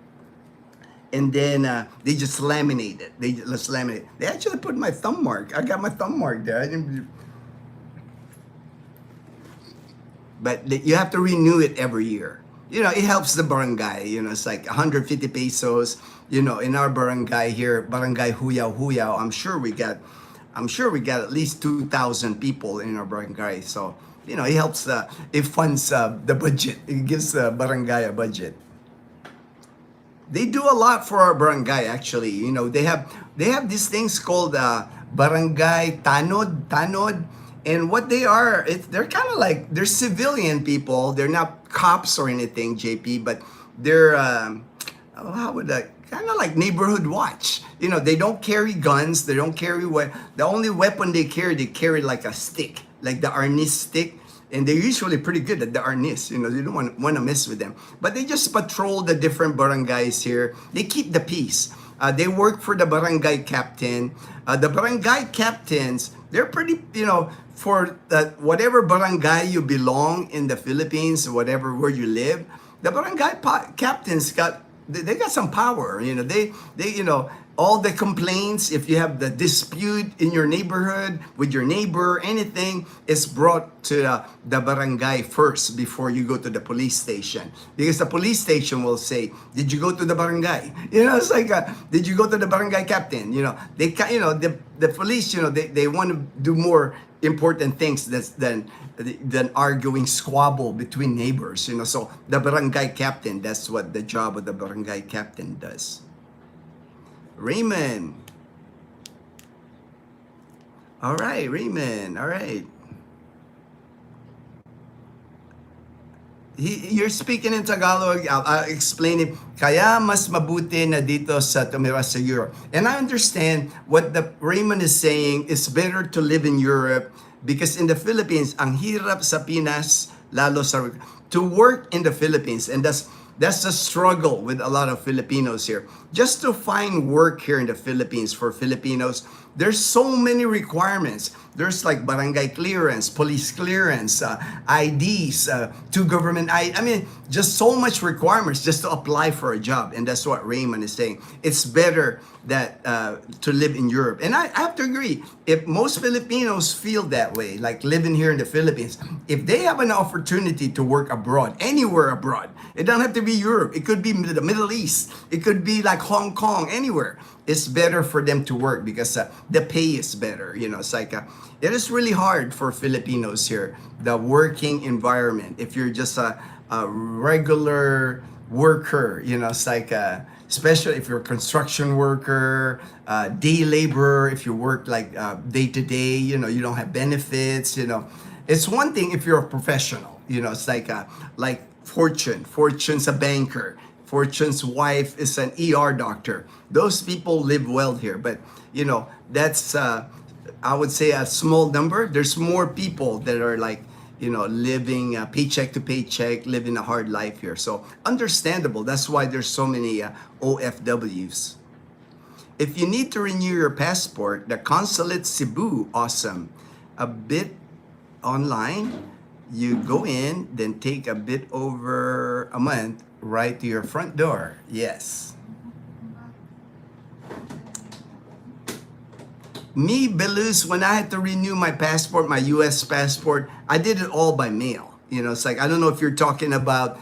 And then they just laminate it. They just laminate it. They actually put my thumb mark. I got my thumb mark there. But you have to renew it every year. You know, it helps the barangay. You know, it's like 150 pesos. You know, in our barangay here, Barangay Huyao Huyao, I'm sure we got at least 2,000 people in our barangay. So, you know, it helps. It funds the budget. It gives the barangay a budget. They do a lot for our barangay actually. You know, they have these things called barangay tanod, and what they are, they're kind of like they're civilian people. They're not cops or anything, JP, but they're how would I kind of like neighborhood watch. You know, they don't carry guns. They don't carry the only weapon they carry like a stick, like the arnis stick. And they're usually pretty good at the arnis. You know, you don't want to mess with them. But they just patrol the different barangays here. They keep the peace. They work for the barangay captain. The barangay captains, they're pretty, you know, for whatever barangay you belong in the Philippines, whatever where you live, the barangay captains they got some power. You know, they you know, all the complaints, if you have the dispute in your neighborhood with your neighbor, anything is brought to the barangay first before you go to the police station. Because the police station will say, did you go to the barangay? You know, it's like, did you go to the barangay captain? You know, the police, you know, they want to do more important things than arguing squabble between neighbors, you know. So the barangay captain, that's what the job of the barangay captain does. Raymond. All right, Raymond. All right. You're speaking in Tagalog. I'll explain it. Kaya mas mabuti na dito sa tumira sa Europe. And I understand what the Raymond is saying. It's better to live in Europe because in the Philippines, ang hirap sa Pinas, lalo sa to work in the Philippines, and that's a struggle with a lot of Filipinos here. Just to find work here in the Philippines for Filipinos, there's so many requirements. There's like barangay clearance, police clearance, IDs, to government I mean, just so much requirements just to apply for a job. And that's what Raymond is saying. It's better that to live in Europe. And I have to agree, if most Filipinos feel that way, like living here in the Philippines, if they have an opportunity to work abroad, anywhere abroad, it doesn't have to be Europe. It could be the Middle East. It could be like Hong Kong, anywhere. It's better for them to work because the pay is better. You know, it's like it is really hard for Filipinos here, the working environment. If you're just a regular worker, you know, it's like especially if you're a construction worker, day laborer, if you work like day to day, you don't have benefits, It's one thing if you're a professional, it's like Fortune's a banker. Fortune's wife is an ER doctor. Those people live well here, but that's I would say a small number. There's more people that are like living paycheck to paycheck, living a hard life here. So understandable. That's why there's so many OFWs. If you need to renew your passport, the Consulate Cebu, awesome. A bit online, you go in, then take a bit over a month, right to your front door. Yes. Me, Belus, when I had to renew my passport, my US passport, I did it all by mail. It's like, I don't know if you're talking about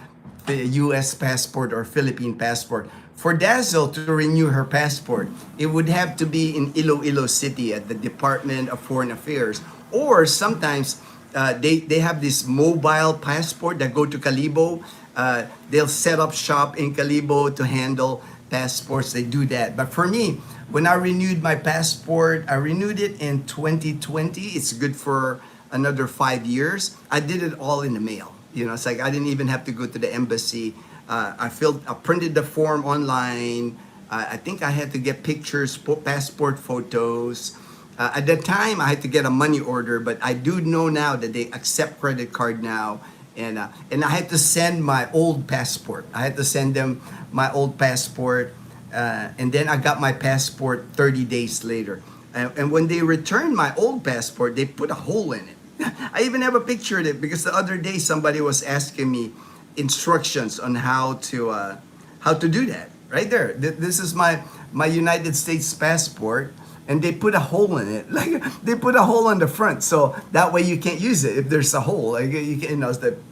the US passport or Philippine passport. For Dazzle to renew her passport, it would have to be in Iloilo City at the Department of Foreign Affairs. Or sometimes they have this mobile passport that go to Calibo. They'll set up shop in Calibo to handle passports. They do that. But for me, when I renewed my passport, I renewed it in 2020. It's good for another 5 years. I did it all in the mail. It's like I didn't even have to go to the embassy. I printed the form online. I think I had to get pictures, passport photos. At that time, I had to get a money order, but I do know now that they accept credit card now. And I had to send my old passport. I had to send them my old passport. And then I got my passport 30 days later. And when they returned my old passport, they put a hole in it. I even have a picture of it because the other day somebody was asking me instructions on how to do that. Right there. This is my United States passport. And they put a hole in it, like they put a hole on the front, so that way you can't use it if there's a hole. Like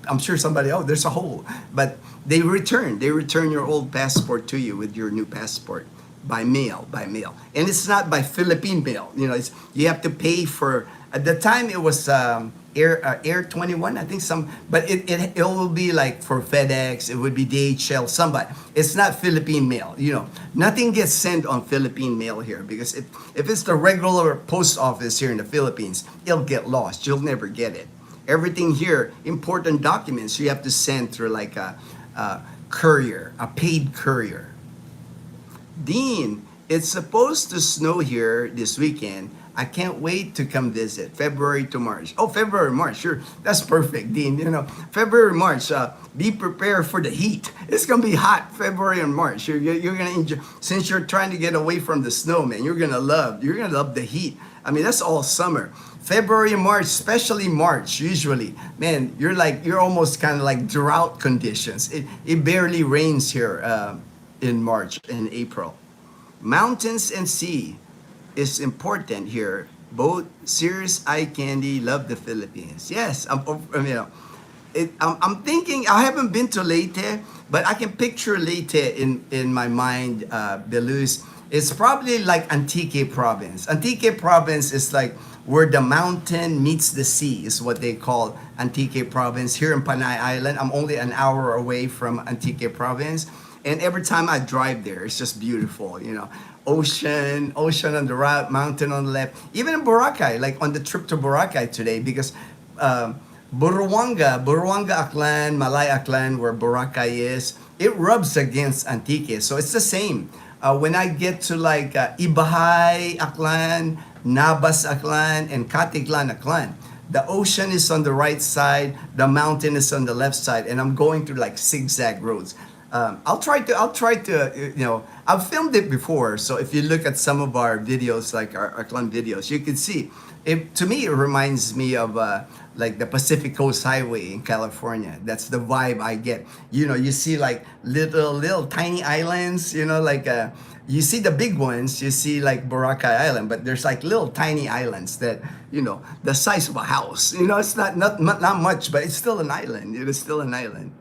I'm sure somebody, there's a hole, but they return your old passport to you with your new passport by mail, and it's not by Philippine mail. You have to pay for. At the time it was Air 21, I think but it will be like for FedEx, it would be DHL, somebody. It's not Philippine mail, Nothing gets sent on Philippine mail here because if it's the regular post office here in the Philippines, it'll get lost. You'll never get it. Everything here, important documents, you have to send through like a courier, a paid courier. Dean, it's supposed to snow here this weekend. I can't wait to come visit. February to March. Oh, February, March. Sure. That's perfect, Dean. February, March. Be prepared for the heat. It's going to be hot February and March. You're going to enjoy. Since you're trying to get away from the snow, man, you're going to love the heat. I mean, that's all summer. February and March, especially March, usually, man, you're almost kind of like drought conditions. It barely rains here in March and April. Mountains and sea is important here. Both serious eye candy, love the Philippines. Yes, I'm thinking. I haven't been to Leyte, but I can picture Leyte in my mind. Belus, it's probably like Antique Province. Antique Province is like where the mountain meets the sea, is what they call Antique Province. Here in Panay Island, I'm only an hour away from Antique Province, and every time I drive there, it's just beautiful. Ocean on the right, mountain on the left. Even in Boracay, like on the trip to Boracay today, because Buruanga Aklan, Malay Aklan, where Boracay is, it rubs against Antique, so it's the same. When I get to like Ibahay Aklan, Nabas Aklan, and Katiglan Aklan, the ocean is on the right side, the mountain is on the left side, and I'm going through like zigzag roads. I'll try to, I've filmed it before, so if you look at some of our videos, like our clan videos, you can see, to me, it reminds me of like the Pacific Coast Highway in California. That's the vibe I get. You see like little tiny islands, like you see the big ones, you see like Boracay Island, but there's like little tiny islands that, the size of a house. It's not much, but it's still an island. It is still an island.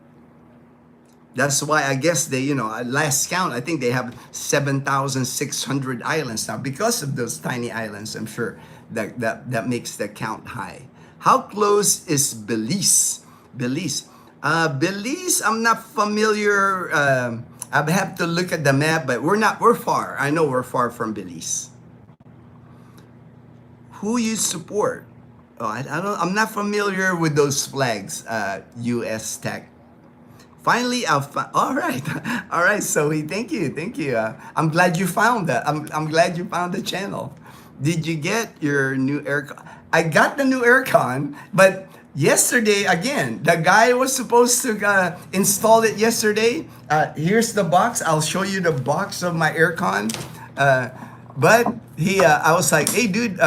That's why I guess they, last count, I think they have 7,600 islands now because of those tiny islands. I'm sure that makes the count high. How close is Belize? Belize, I'm not familiar I have to look at the map, but we're far. I know we're far from Belize. Who you support? Oh, I'm not familiar with those flags. U.S. Tech. Finally, all right, all right. So thank you, thank you. I'm glad you found that. I'm glad you found the channel. Did you get your new aircon? I got the new aircon, but yesterday again, the guy was supposed to install it yesterday. Here's the box. I'll show you the box of my aircon. But I was like, hey, dude,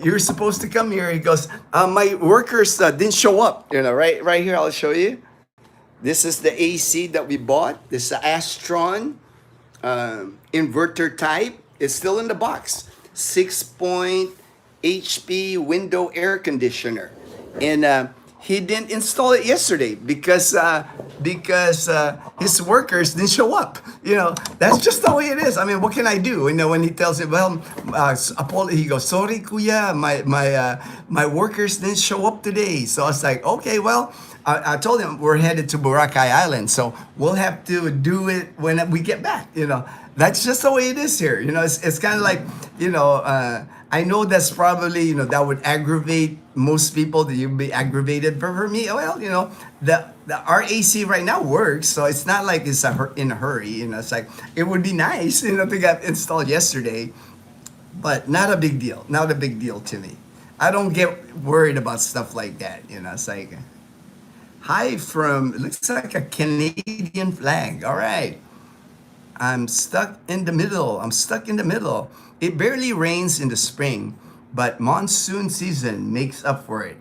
you're supposed to come here. He goes, my workers didn't show up. You know, right here, I'll show you. This is the AC that we bought. This is the Astron inverter type. It's still in the box. 6-point HP window air conditioner. And he didn't install it yesterday because his workers didn't show up. You know, that's just the way it is. I mean, what can I do? You know, when he tells me, well, he goes, sorry, kuya, my workers didn't show up today. So I was like, okay, well, I told him we're headed to Boracay Island, so we'll have to do it when we get back. You know, that's just the way it is here. You know, it's kind of like, you know, I know that's probably, you know, that would aggravate most people. That you'd be aggravated, but for me, well, you know, our AC right now works, so it's not like it's in a hurry. You know, it's like it would be nice, you know, to get installed yesterday, but not a big deal. Not a big deal to me. I don't get worried about stuff like that. You know, it's like. Hi from, it looks like a Canadian flag. All right. I'm stuck in the middle. I'm stuck in the middle. It barely rains in the spring, but monsoon season makes up for it.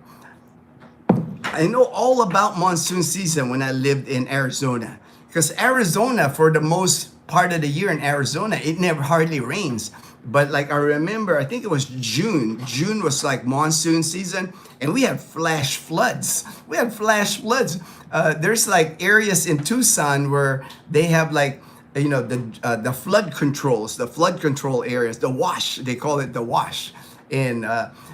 I know all about monsoon season when I lived in Arizona. Because Arizona, for the most part of the year in Arizona, it never hardly rains. But like I remember, I think it was June. June was like monsoon season, and we had flash floods. We had flash floods. There's like areas in Tucson where they have like, you know, the flood controls, the flood control areas, the wash. They call it the wash. And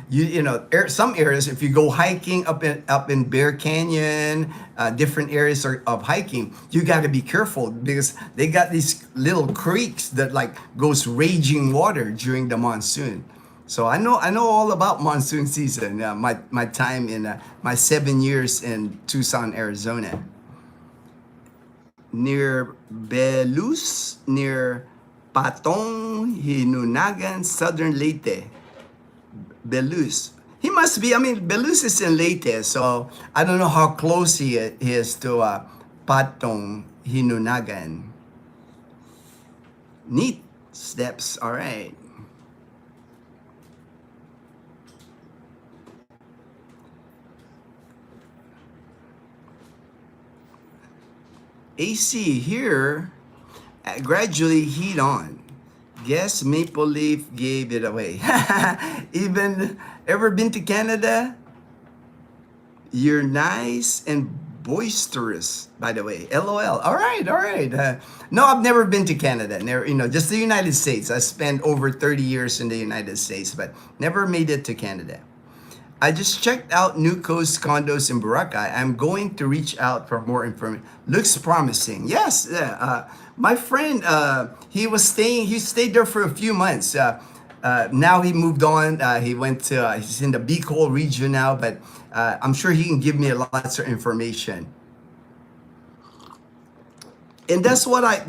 you know, some areas, if you go hiking up in Bear Canyon, different areas of hiking, you got to be careful because they got these little creeks that like goes raging water during the monsoon. So I know all about monsoon season. My time in my 7 years in Tucson, Arizona, near Belus, near Patong, Hinunagan, Southern Leyte. Belus. He must be, I mean, Belus is in Leyte, so I don't know how close he is to Patong, Hinunagan. Neat steps, all right. AC here, gradually heat on. Guess Maple Leaf gave it away. Even ever been to Canada? You're nice and boisterous, by the way. LOL. All right, all right. No, I've never been to Canada. Never, you know, just the United States. I spent over 30 years in the United States, but never made it to Canada. I just checked out New Coast condos in Boracay. I'm going to reach out for more information. Looks promising. Yes, my friend, he stayed there for a few months. Now he moved on. He went to, he's in the Bicol region now, but I'm sure he can give me lots of information. And that's why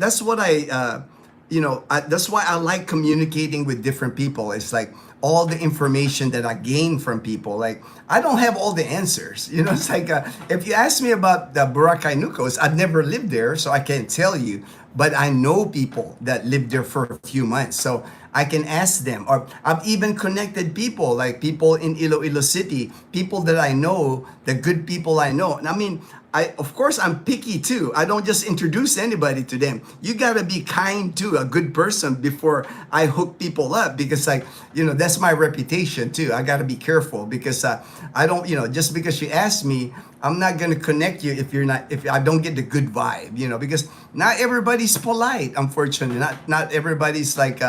I like communicating with different people. It's like all the information that I gain from people. Like, I don't have all the answers. You know, it's like, if you ask me about the Boracay Nucos, I've never lived there, so I can't tell you. But I know people that lived there for a few months, so I can ask them. Or I've even connected people, like people in Iloilo City, people that I know, the good people I know. And I mean, of course, I'm picky too. I don't just introduce anybody to them. You gotta be kind to a good person before I hook people up, because like, you know, that's my reputation too. I gotta be careful because I don't, you know, just because you ask me, I'm not gonna connect you if I don't get the good vibe, you know, because not everybody's polite, unfortunately. Not everybody's like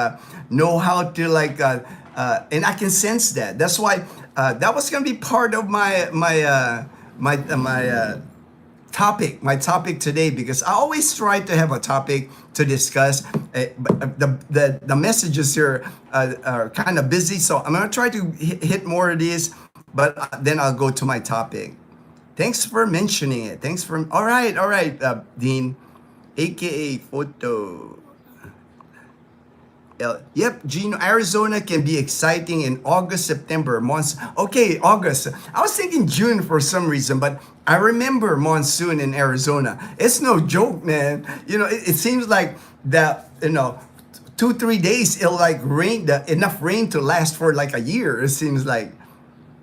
know how to like, and I can sense that. That's why that was gonna be part of my my topic today, because I always try to have a topic to discuss. But the messages here are kind of busy, so I'm gonna try to hit more of these, but then I'll go to my topic. Thanks for mentioning it. Thanks for all right, Dean, aka Photo. Yep, Gino, Arizona can be exciting in August, September, months. Okay, August. I was thinking June for some reason, but I remember monsoon in Arizona. It's no joke, man. It seems like that, 2-3 days it'll like rain, enough rain to last for like a year. It seems like,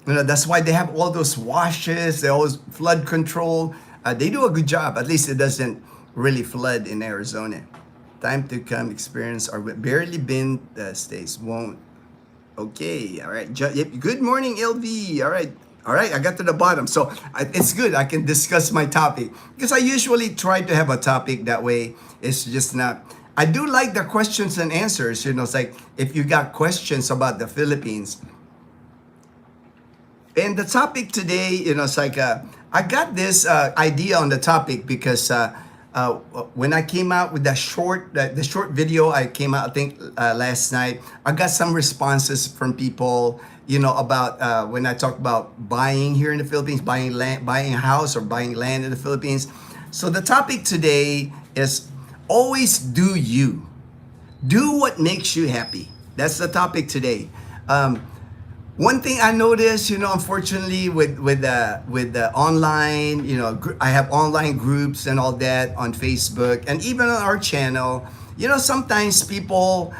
that's why they have all those washes, they always flood control. They do a good job. At least it doesn't really flood in Arizona. Time to come experience or barely been the states won't. Okay, all right. Good morning, LV. All right. All right, I got to the bottom. So it's good. I can discuss my topic because I usually try to have a topic that way. It's just not. I do like the questions and answers. It's like if you got questions about the Philippines. And the topic today, it's like I got this idea on the topic because when I came out with the short video, I came out I think last night. I got some responses from people, about when I talk about buying here in the Philippines, buying land, buying a house, or buying land in the Philippines. So the topic today is always do you, do what makes you happy. That's the topic today. One thing I noticed, unfortunately, with the online, I have online groups and all that on Facebook and even on our channel. Sometimes people,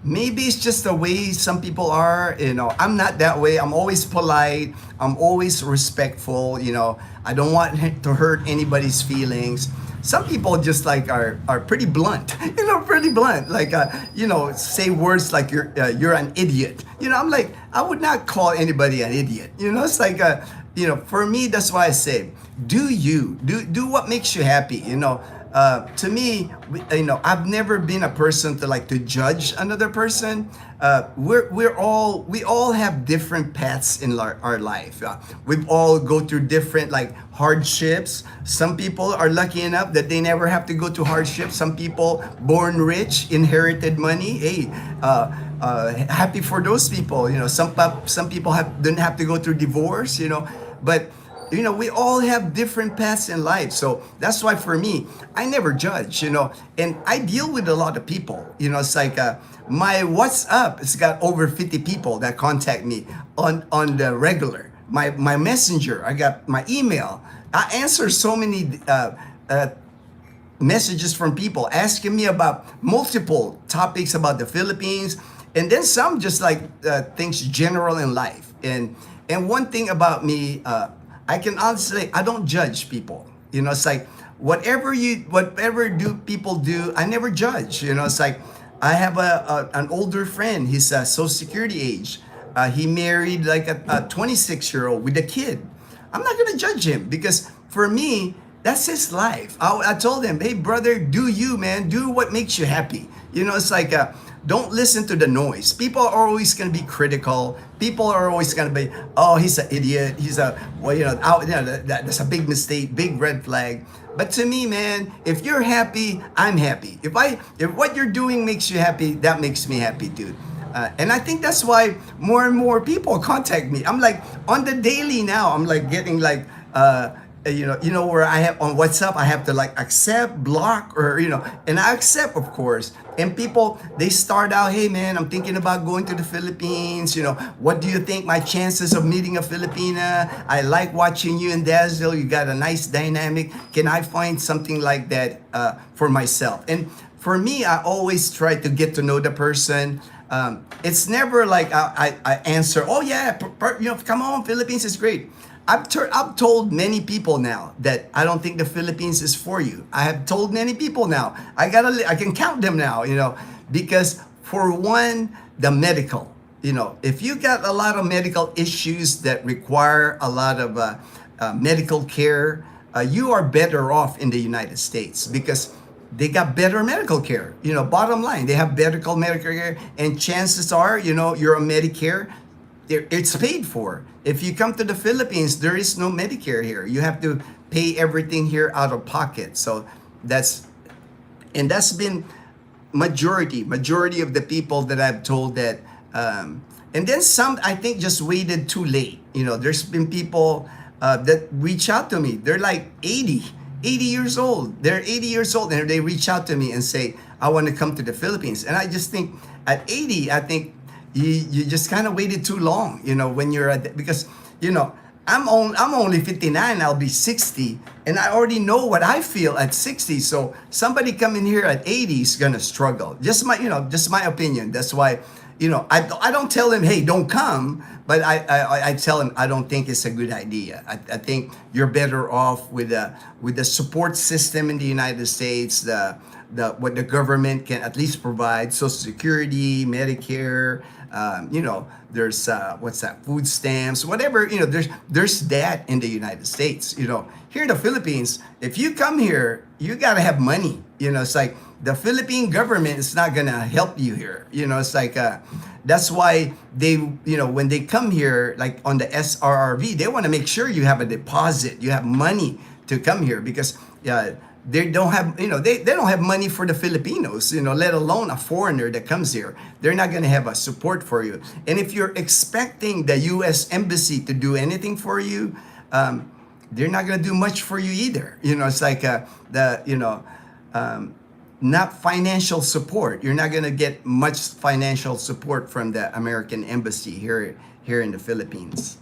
maybe it's just the way some people are. I'm not that way. I'm always polite. I'm always respectful. I don't want to hurt anybody's feelings. Some people just like are pretty blunt, pretty blunt. Like say words like you're an idiot. I'm like, I would not call anybody an idiot. It's like for me, that's why I say, do you do what makes you happy. To me, I've never been a person to judge another person. We all have different paths in our life. We all go through different hardships. Some people are lucky enough that they never have to go to hardships. Some people born rich, inherited money. Hey, happy for those people. Some people didn't have to go through divorce. But we all have different paths in life. So that's why for me, I never judge, and I deal with a lot of people. It's like my WhatsApp, it's got over 50 people that contact me on the regular. My messenger, I got my email. I answer so many messages from people asking me about multiple topics about the Philippines, and then some just things general in life. And one thing about me, I can honestly say I don't judge people. It's like whatever do people do, I never judge. It's like I have an older friend. He's Social Security age. He married like a 26-year-old with a kid. I'm not gonna judge him because for me, that's his life. I told him, hey brother, do you, man, do what makes you happy. It's like don't listen to the noise. People are always going to be critical. People are always going to be, oh, he's an idiot. He's that's a big mistake, big red flag. But to me, man, if you're happy, I'm happy. If what you're doing makes you happy, that makes me happy, dude. And I think that's why more and more people contact me. I'm like on the daily now. I'm like getting where I have on WhatsApp, I have to accept, block, or and I accept, of course. And people, they start out, hey man, I'm thinking about going to the Philippines. What do you think my chances of meeting a Filipina? I like watching you and Dazzle. You got a nice dynamic. Can I find something like that for myself? And for me, I always try to get to know the person. It's never like I answer, oh yeah, come on, Philippines is great. I've told many people now that I don't think the Philippines is for you. I have told many people now. I can count them now, because for one, the medical, if you got a lot of medical issues that require a lot of medical care, you are better off in the United States because they got better medical care. Bottom line, they have medical care, and chances are, you're a Medicare. It's paid for. If you come to the Philippines, there is no Medicare here. You have to pay everything here out of pocket. So that's that's been majority of the people that I've told that. And then some, I think, just waited too late. There's been people that reach out to me. They're like 80 years old. They're 80 years old, and they reach out to me and say, I want to come to the Philippines. And I just think at 80, I think you just kind of waited too long, when you're because, I'm only 59, I'll be 60, and I already know what I feel at 60. So somebody coming here at 80 is gonna struggle. Just my opinion. That's why, I don't tell them, hey, don't come, but I tell them I don't think it's a good idea. I think you're better off with the support system in the United States, what the government can at least provide, Social Security, Medicare, there's what's that, food stamps, whatever, there's that in the United States. Here in the Philippines, if you come here, you got to have money. It's like the Philippine government is not gonna help you here. It's like that's why they, when they come here, like on the SRRV, they want to make sure you have a deposit, you have money to come here, because they don't have, they don't have money for the Filipinos, let alone a foreigner that comes here. They're not going to have a support for you. And if you're expecting the U.S. Embassy to do anything for you, they're not going to do much for you either. It's like not financial support. You're not going to get much financial support from the American Embassy here in the Philippines.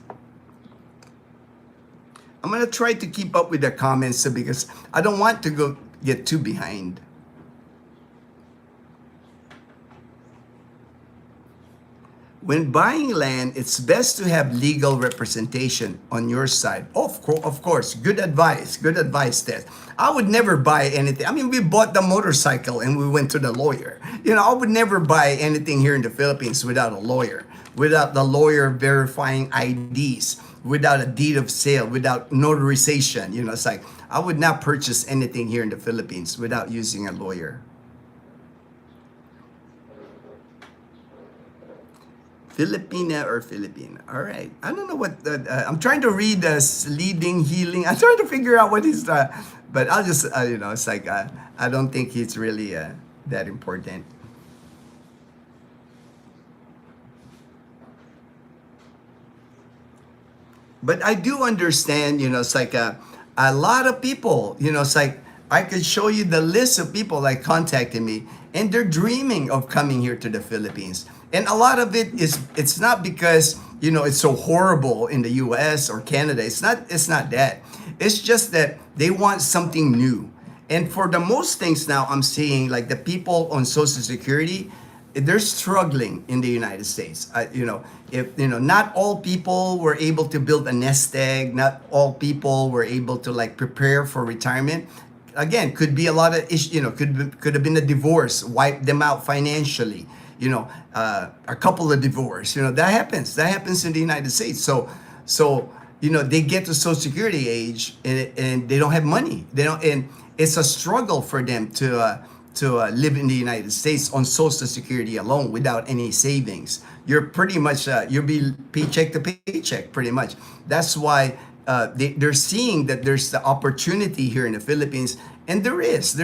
I'm going to try to keep up with the comments because I don't want to get too behind. When buying land, it's best to have legal representation on your side. Of course, good advice, Ted. I would never buy anything. I mean, we bought the motorcycle and we went to the lawyer. I would never buy anything here in the Philippines without a lawyer, without the lawyer verifying IDs, without a deed of sale, without notarization. It's like, I would not purchase anything here in the Philippines without using a lawyer. Filipina or Filipina. All right. I don't know what, I'm trying to read leading, healing. I'm trying to figure out what he's, but I'll just, it's like, I don't think it's really that important. But I do understand, it's like a lot of people, it's like, I could show you the list of people like contacting me, and they're dreaming of coming here to the Philippines. And a lot of it's not because, it's so horrible in the US or Canada. It's not that. It's just that they want something new. And for the most things now, I'm seeing like the people on Social Security, they're struggling in the United States. Not all people were able to build a nest egg. Not all people were able to like prepare for retirement. Again, could be a lot of issues. Could have been a divorce, wiped them out financially. A couple of divorce. That happens. That happens in the United States. So they get to Social Security age and they don't have money. And it's a struggle for them to live in the United States on Social Security alone without any savings. You're pretty much you'll be paycheck to paycheck pretty much. That's why they're seeing that there's the opportunity here in the Philippines, and there is,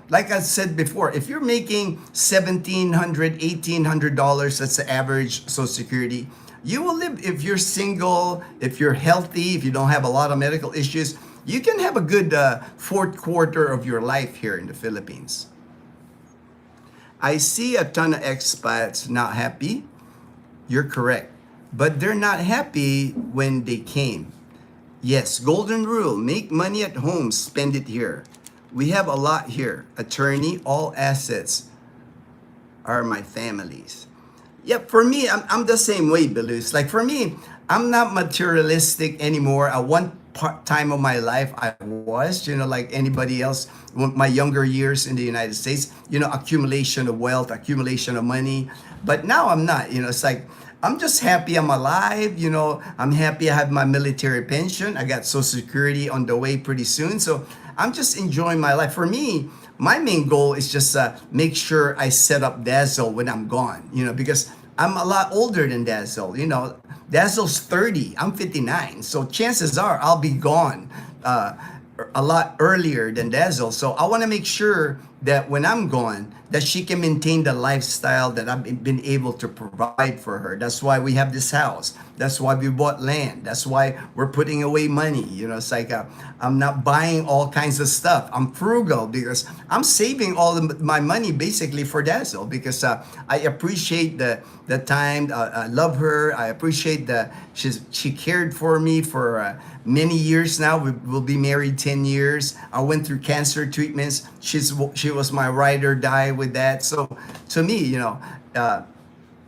like I said before, if you're making $1,700, $1,800, that's the average Social Security, you will live. If you're single, if you're healthy, if you don't have a lot of medical issues, you can have a good fourth quarter of your life here in the Philippines. I see a ton of expats not happy. You're correct. But they're not happy when they came. Yes, golden rule, make money at home, spend it here. We have a lot here. Attorney, all assets are my family's. Yeah, for me, I'm the same way, Belus. Like for me, I'm not materialistic anymore. At one time of my life, I was, like anybody else, my younger years in the United States, accumulation of wealth, accumulation of money. But now I'm not, it's like, I'm just happy I'm alive. I'm happy I have my military pension. I got Social Security on the way pretty soon. So I'm just enjoying my life. For me, my main goal is just make sure I set up Dazzle when I'm gone, because I'm a lot older than Dazzle. Dazzle's 30, I'm 59. So chances are I'll be gone a lot earlier than Dazzle. So I want to make sure that when I'm gone, that she can maintain the lifestyle that I've been able to provide for her. That's why we have this house. That's why we bought land. That's why we're putting away money. You know, it's like I'm not buying all kinds of stuff. I'm frugal because I'm saving all of my money basically for Dazzle because I appreciate the time. I love her. I appreciate that she cared for me for many years now. We'll be married 10 years. I went through cancer treatments. She was my ride or die with that. So to me,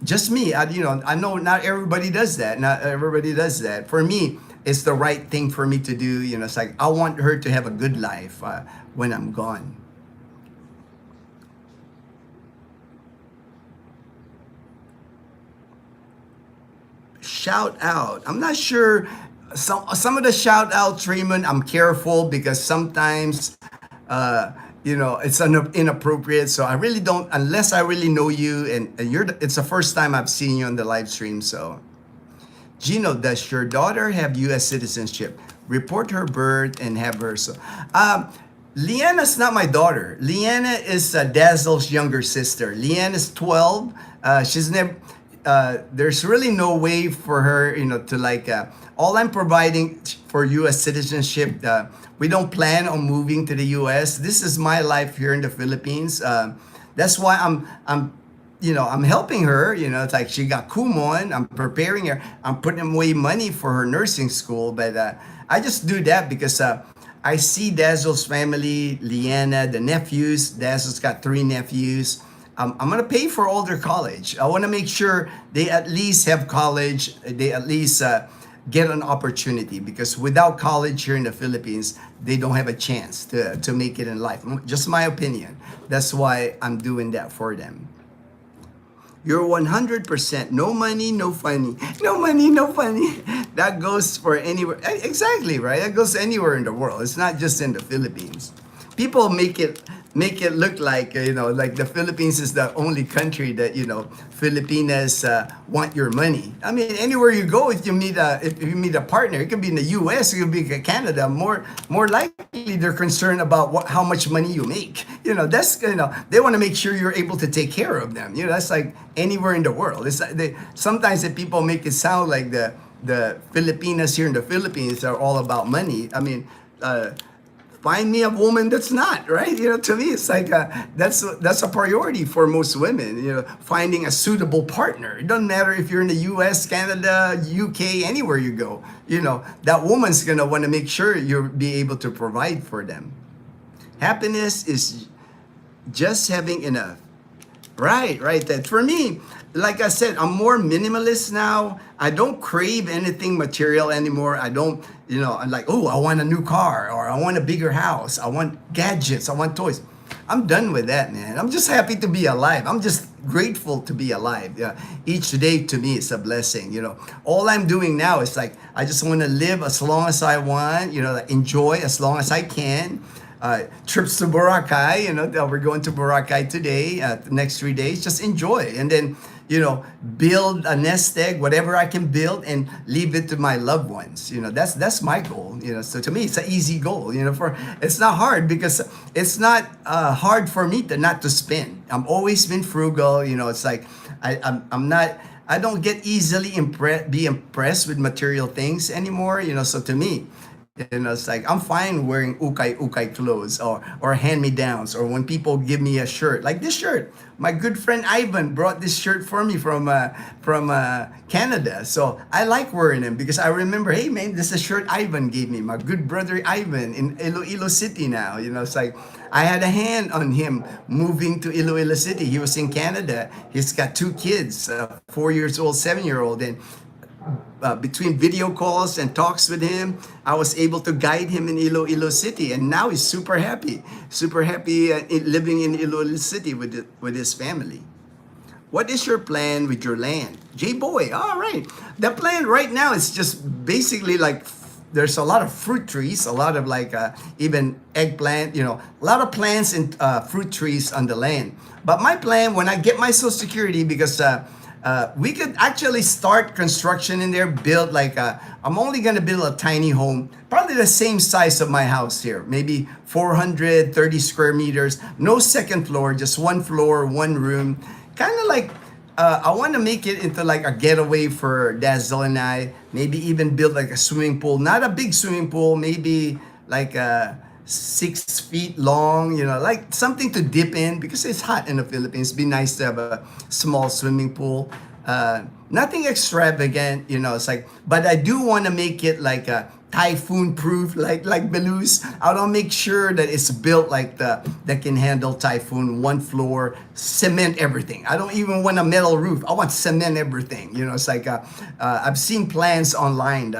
just me, I know not everybody does that. Not everybody does that. For me, it's the right thing for me to do. It's like I want her to have a good life when I'm gone. Shout out. I'm not sure. Some of the shout outs, Raymond, I'm careful because sometimes it's inappropriate. So I really don't, unless I really know you and it's the first time I've seen you on the live stream. So, Gino, does your daughter have U.S. citizenship? Report her birth and have her. So, Leanna's not my daughter. Leanna is Dazzle's younger sister. Leanna's 12. She's never. There's really no way for her, to like. All I'm providing for U.S. citizenship. We don't plan on moving to the U.S. This is my life here in the Philippines. That's why I'm helping her. It's like she got Kumon. I'm preparing her. I'm putting away money for her nursing school. But I just do that because I see Dazzle's family, Leanna, the nephews. Dazzle's got 3 nephews. I'm gonna pay for all their college. I want to make sure they at least have college. They at least get an opportunity because without college here in the Philippines, they don't have a chance to make it in life. Just my opinion. That's why I'm doing that for them. You're 100%. No money, no funny. No money, no funny. That goes for anywhere. Exactly, right? That goes anywhere in the world. It's not just in the Philippines. People make it look like like the Philippines is the only country that Filipinas want your money. I mean, anywhere you go, if you meet a partner, it could be in the U.S., it could be in Canada. More likely, they're concerned about how much money you make. That's they want to make sure you're able to take care of them. That's like anywhere in the world. It's sometimes the people make it sound like the Filipinas here in the Philippines are all about money. I mean. Find me a woman that's not, right? To me, it's like that's a priority for most women. Finding a suitable partner. It doesn't matter if you're in the U.S., Canada, UK, anywhere you go. That woman's gonna want to make sure you'll be able to provide for them. Happiness is just having enough. Right. That for me, like I said, I'm more minimalist now. I don't crave anything material anymore. I don't, I'm like, oh, I want a new car or I want a bigger house. I want gadgets. I want toys. I'm done with that, man. I'm just happy to be alive. I'm just grateful to be alive. Yeah. Each day to me is a blessing. All I'm doing now is like, I just want to live as long as I want, enjoy as long as I can. Trips to Boracay, we're going to Boracay today, the next 3 days, just enjoy. And then, build a nest egg, whatever I can build and leave it to my loved ones. That's my goal, so to me, it's an easy goal, it's not hard because it's not hard for me not to spend. I'm always been frugal, it's like, I don't get easily impressed with material things anymore, so to me, it's like I'm fine wearing ukay clothes or hand-me-downs or when people give me a shirt like this shirt. My good friend Ivan brought this shirt for me from Canada, so I like wearing them because I remember, hey man, this is a shirt Ivan gave me. My good brother Ivan in Iloilo City now. It's like I had a hand on him moving to Iloilo City. He was in Canada. He's got 2 kids, 4 years old, 7-year-old, and between video calls and talks with him, I was able to guide him in Iloilo City, and now he's super happy living in Iloilo City with his family. What is your plan with your land, J-Boy? All right, the plan right now is just basically like there's a lot of fruit trees, a lot of like even eggplant, a lot of plants and fruit trees on the land. But my plan when I get my Social Security, because We could actually start construction in there, build like I'm only gonna build a tiny home, probably the same size of my house here, maybe 430 square meters, no second floor, just one floor, one room, kind of like I want to make it into like a getaway for Dazzle and I. Maybe even build like a swimming pool, not a big swimming pool, maybe like 6 feet long, like something to dip in because it's hot in the Philippines. It'd be nice to have a small swimming pool. Nothing extravagant, it's like, but I do want to make it like a typhoon proof, like Belus. I want to make sure that it's built like that can handle typhoon, one floor, cement everything. I don't even want a metal roof. I want cement everything. It's like I've seen plans online.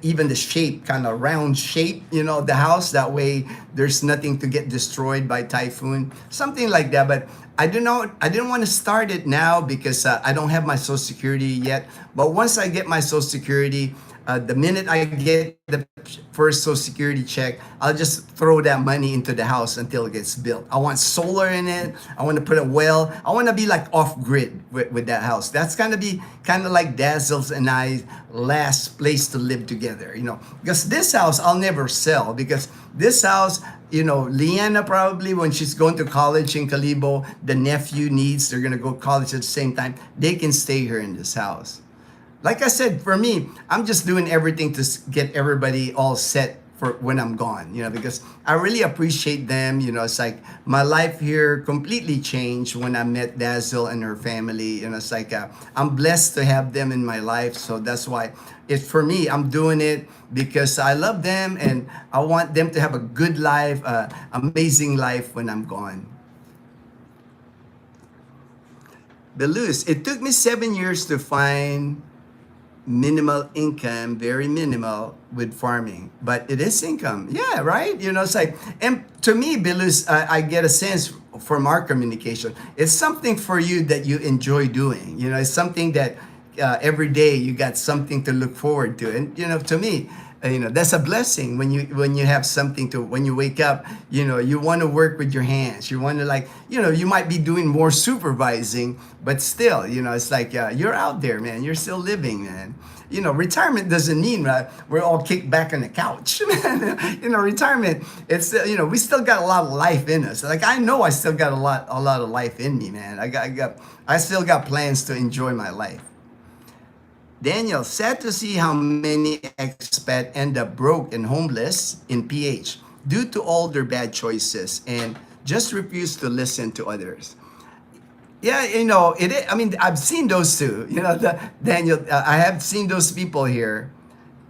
Even the shape, kind of round shape, the house. That way, there's nothing to get destroyed by typhoon, something like that. But I didn't want to start it now because I don't have my Social Security yet. But once I get my Social Security, the minute I get the first Social Security check, I'll just throw that money into the house until it gets built. I want solar in it. I want to put a well. I want to be like off grid with that house. That's going to be kind of like Dazzle's and I's last place to live together, because this house I'll never sell, because this house, Leanna probably when she's going to college in Calibo, the nephew needs, they're going to go to college at the same time. They can stay here in this house. Like I said, for me, I'm just doing everything to get everybody all set for when I'm gone, because I really appreciate them. It's like my life here completely changed when I met Dazzle and her family. It's like I'm blessed to have them in my life. So that's why for me, I'm doing it because I love them and I want them to have a good life, amazing life when I'm gone. Belus, it took me 7 years to find minimal income, very minimal with farming, but it is income. Yeah, right. It's like, and to me, Bilus, I get a sense from our communication. It's something for you that you enjoy doing. It's something that every day you got something to look forward to, and to me, that's a blessing when you have something to, when you wake up, you want to work with your hands. You want to you might be doing more supervising, but still, it's like you're out there, man. You're still living, man. Retirement doesn't mean we're all kicked back on the couch. Retirement, it's we still got a lot of life in us. Like I know I still got a lot of life in me, man. I still got plans to enjoy my life. Daniel, sad to see how many expat end up broke and homeless in PH due to all their bad choices and just refuse to listen to others. Yeah, I mean, I've seen those too. Daniel, I have seen those people here.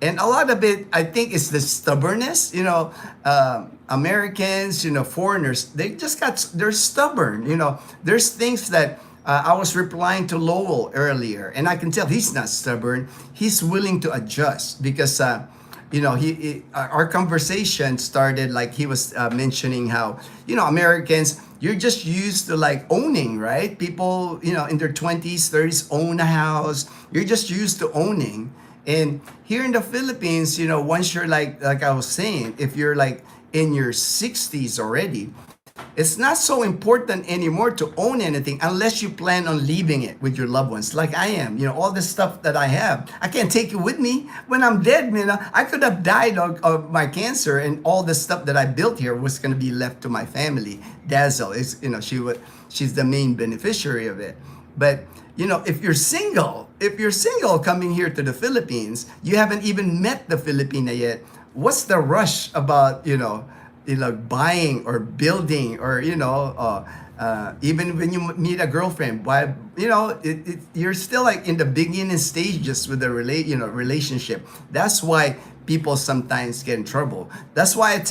And a lot of it, I think, is the stubbornness. Americans, foreigners, they're stubborn. There's things that I was replying to Lowell earlier, and I can tell he's not stubborn. He's willing to adjust because, our conversation started like he was mentioning how, Americans, you're just used to like owning, right? People, in their 20s, 30s own a house. You're just used to owning. And here in the Philippines, once you're like I was saying, if you're like in your 60s already, it's not so important anymore to own anything unless you plan on leaving it with your loved ones, like I am. All the stuff that I have, I can't take it with me when I'm dead. I could have died of my cancer, and all the stuff that I built here was going to be left to my family. Dazzle is, she's the main beneficiary of it. But if you're single coming here to the Philippines, you haven't even met the Filipina yet. What's the rush about buying or building or even when you meet a girlfriend, why you're still like in the beginning stages with the relationship. That's why people sometimes get in trouble. That's why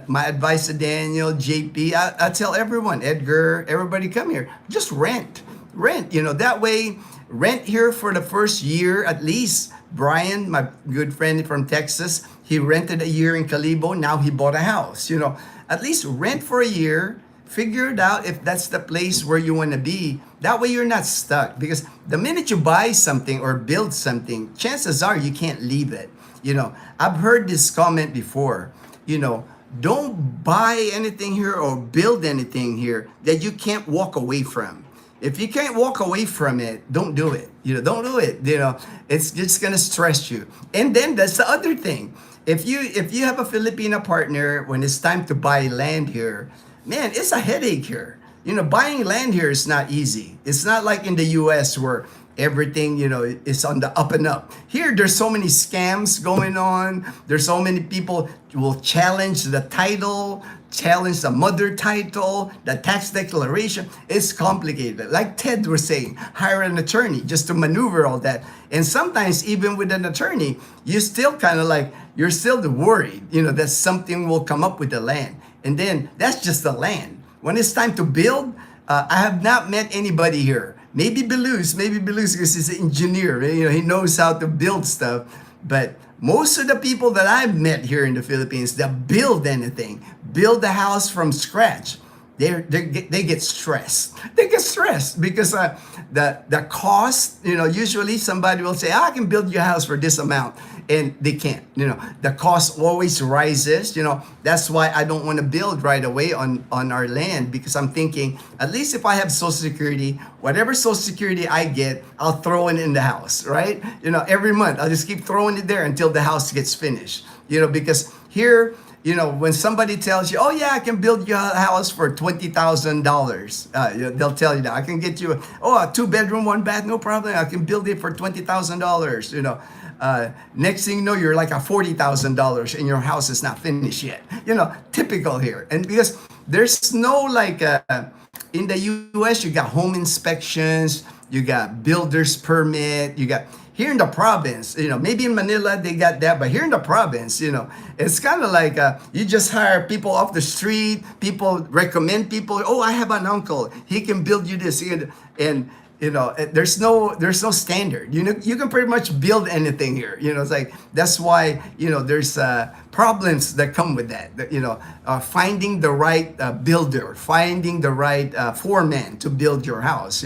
my advice to Daniel, JP, I tell everyone, Edgar, everybody, come here, just rent, that way. Rent here for the first year at least. Brian, my good friend from Texas, he rented a year in Calibo. Now he bought a house. At least rent for a year. Figure it out if that's the place where you want to be. That way you're not stuck. Because the minute you buy something or build something, chances are you can't leave it. I've heard this comment before. Don't buy anything here or build anything here that you can't walk away from. If you can't walk away from it, don't do it. Don't do it. It's just gonna stress you. And then that's the other thing. If you have a Filipino partner, when it's time to buy land here, man, it's a headache here. Buying land here is not easy. It's not like in the US where everything, is on the up and up. Here, there's so many scams going on. There's so many people who will challenge the title, challenge the mother title, the tax declaration. It's complicated. Like Ted was saying, hire an attorney just to maneuver all that. And sometimes even with an attorney, you still kind of like, you're still worried, that something will come up with the land. And then that's just the land. When it's time to build, I have not met anybody here. Maybe Belus because he's an engineer. He knows how to build stuff. But most of the people that I've met here in the Philippines that build anything, build a house from scratch, they get stressed. They get stressed because the cost, usually somebody will say, I can build your house for this amount. And they can't. The cost always rises. That's why I don't want to build right away on our land, because I'm thinking, at least if I have Social Security, whatever Social Security I get, I'll throw it in the house, right? Every month I'll just keep throwing it there until the house gets finished. Because here, when somebody tells you, oh yeah, I can build you a house for $20,000, they'll tell you that I can get you a 2-bedroom, 1-bath, no problem. I can build it for $20,000. Next thing you know, you're like a $40,000 and your house is not finished yet. Typical here. And because there's no in the US, you got home inspections, you got builder's permit, you got here in the province, maybe in Manila they got that, but here in the province, it's kind of like you just hire people off the street, people recommend people, oh, I have an uncle, he can build you this, and there's no standard. You can pretty much build anything here. It's like, that's why there's problems that come with that. Finding the right builder, finding the right foreman to build your house.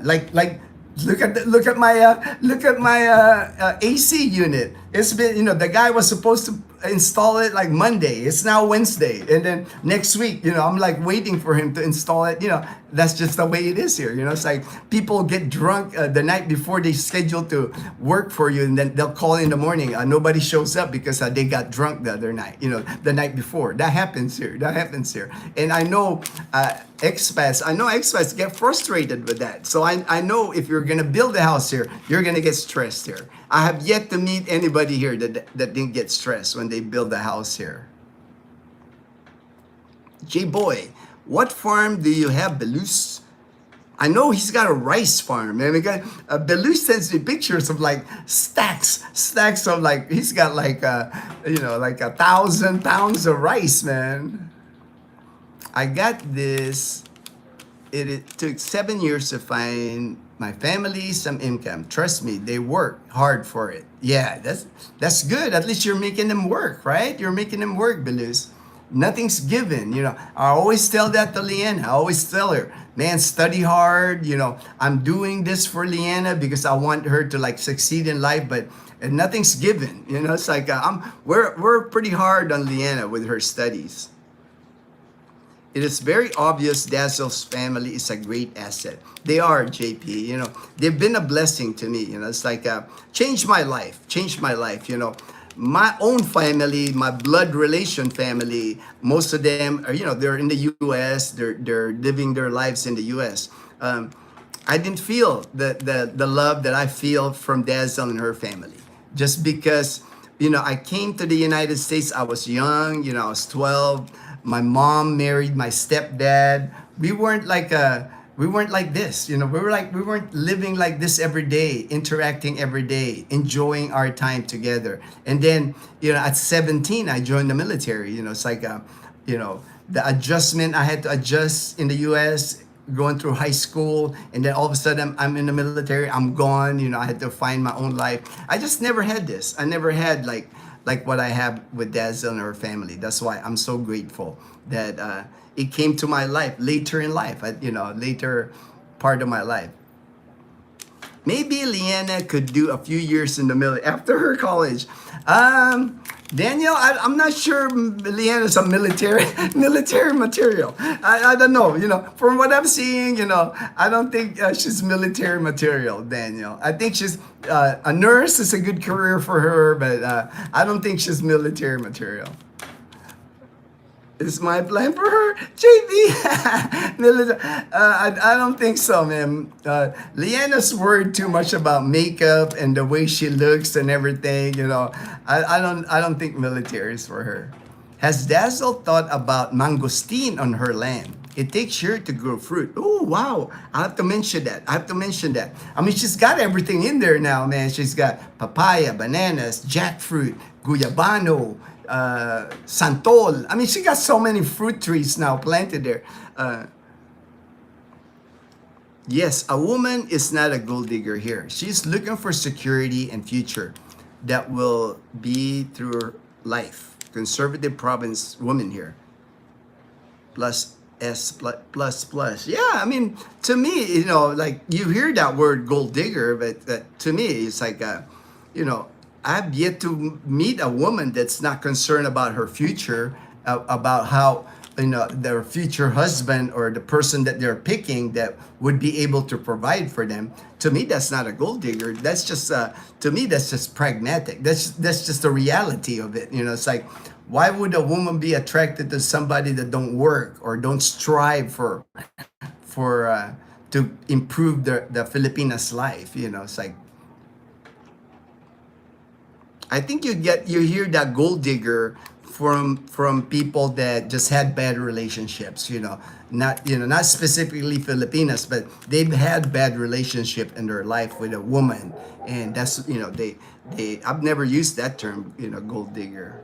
Like look at my AC unit. It's been, the guy was supposed to install it like Monday. It's now Wednesday, and then next week, I'm like waiting for him to install it. That's just the way it is here. It's like people get drunk the night before they schedule to work for you, and then they'll call in the morning. Nobody shows up because they got drunk the other night. The night before. That happens here. And I know expats get frustrated with that. So I know if you're gonna build a house here, you're gonna get stressed here. I have yet to meet anybody here that didn't get stressed when they build a house here. J-Boy, what farm do you have, Belus? I know he's got a rice farm, man. Belus sends me pictures of like stacks of like, he's got like, like 1,000 pounds of rice, man. I got this. It took 7 years to find my family some income. Trust me, they work hard for it. Yeah, that's good. At least you're making them work, right? You're making them work, Belus. Nothing's given. I always tell that to Leanna. I always tell her, man, study hard. I'm doing this for Leanna because I want her to like succeed in life, but nothing's given. It's like we're pretty hard on Leanna with her studies. It is very obvious Dazzle's family is a great asset. They are, JP. They've been a blessing to me. It's like changed my life. My own family, my blood relation family, most of them are, they're in the U.S. They're living their lives in the U.S. I didn't feel the love that I feel from Dazzle and her family, just because I came to the United States. I was young. I was 12. My mom married my stepdad. We weren't like this, we weren't living like this every day, interacting every day, enjoying our time together. And then, at 17, I joined the military. It's like, the adjustment, I had to adjust in the U.S., going through high school, and then all of a sudden I'm in the military, I'm gone. I had to find my own life. I just never had this. I never had like what I have with Dazzle and her family. That's why I'm so grateful that it came to my life later in life, later part of my life. Maybe Leanna could do a few years in the military after her college. Daniel, I'm not sure Leanna's a military military material. I don't know. From what I'm seeing, I don't think she's military material, Daniel. I think she's a nurse is a good career for her, but I don't think she's military material. Is my plan for her? JB! I don't think so, man. Leanna's worried too much about makeup and the way she looks and everything, I don't think military is for her. Has Dazzle thought about mangosteen on her land? It takes years to grow fruit. Oh, wow. I have to mention that. I mean, she's got everything in there now, man. She's got papaya, bananas, jackfruit, guyabano, santol. I mean, she got so many fruit trees now planted there. Yes, a woman is not a gold digger here. She's looking for security and future that will be through her life. Conservative province woman here. Plus S plus. Yeah, I mean, to me, like you hear that word gold digger, but to me, it's like, I've yet to meet a woman that's not concerned about her future, about how, their future husband or the person that they're picking that would be able to provide for them. To me, that's not a gold digger. That's just, to me, that's just pragmatic. That's just the reality of it. It's like, why would a woman be attracted to somebody that don't work or don't strive for to improve the Filipinas life? It's like, I think you hear that gold digger from people that just had bad relationships, not specifically Filipinas, but they've had bad relationship in their life with a woman, and that's they I've never used that term, gold digger.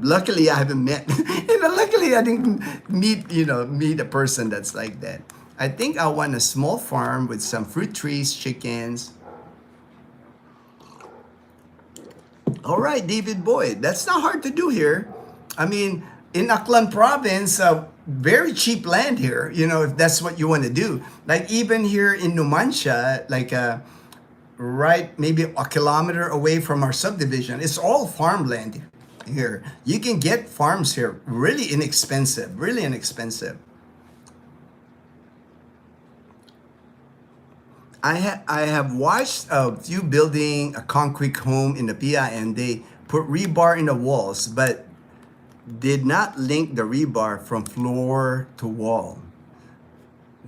Luckily, I haven't met. Luckily I didn't meet a person that's like that. I think I want a small farm with some fruit trees, chickens. All right, David Boyd. That's not hard to do here. I mean, in Aklan province, very cheap land here, if that's what you want to do. Like even here in Numancia, like right maybe a kilometer away from our subdivision, it's all farmland here. You can get farms here really inexpensive. I have watched a few building a concrete home in the PI, and they put rebar in the walls, but did not link the rebar from floor to wall.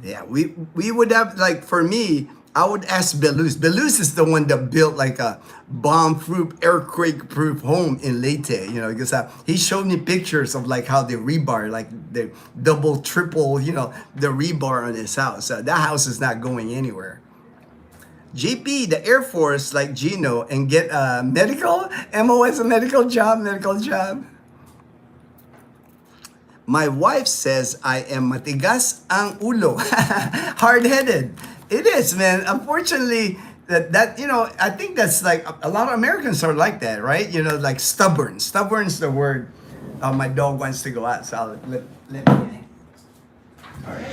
Yeah, we would have, like, for me, I would ask Belus. Belus is the one that built like a bomb-proof, earthquake-proof home in Leyte, because he showed me pictures of like how the rebar, like the double, triple, the rebar on his house. That house is not going anywhere. JP, the Air Force, like Gino, and get a medical, MOS, a medical job. My wife says I am matigas ang ulo, hard-headed. It is, man. Unfortunately, that I think that's like a lot of Americans are like that, right? Like stubborn. Stubborn's the word. My dog wants to go out, so I'll let me. All right.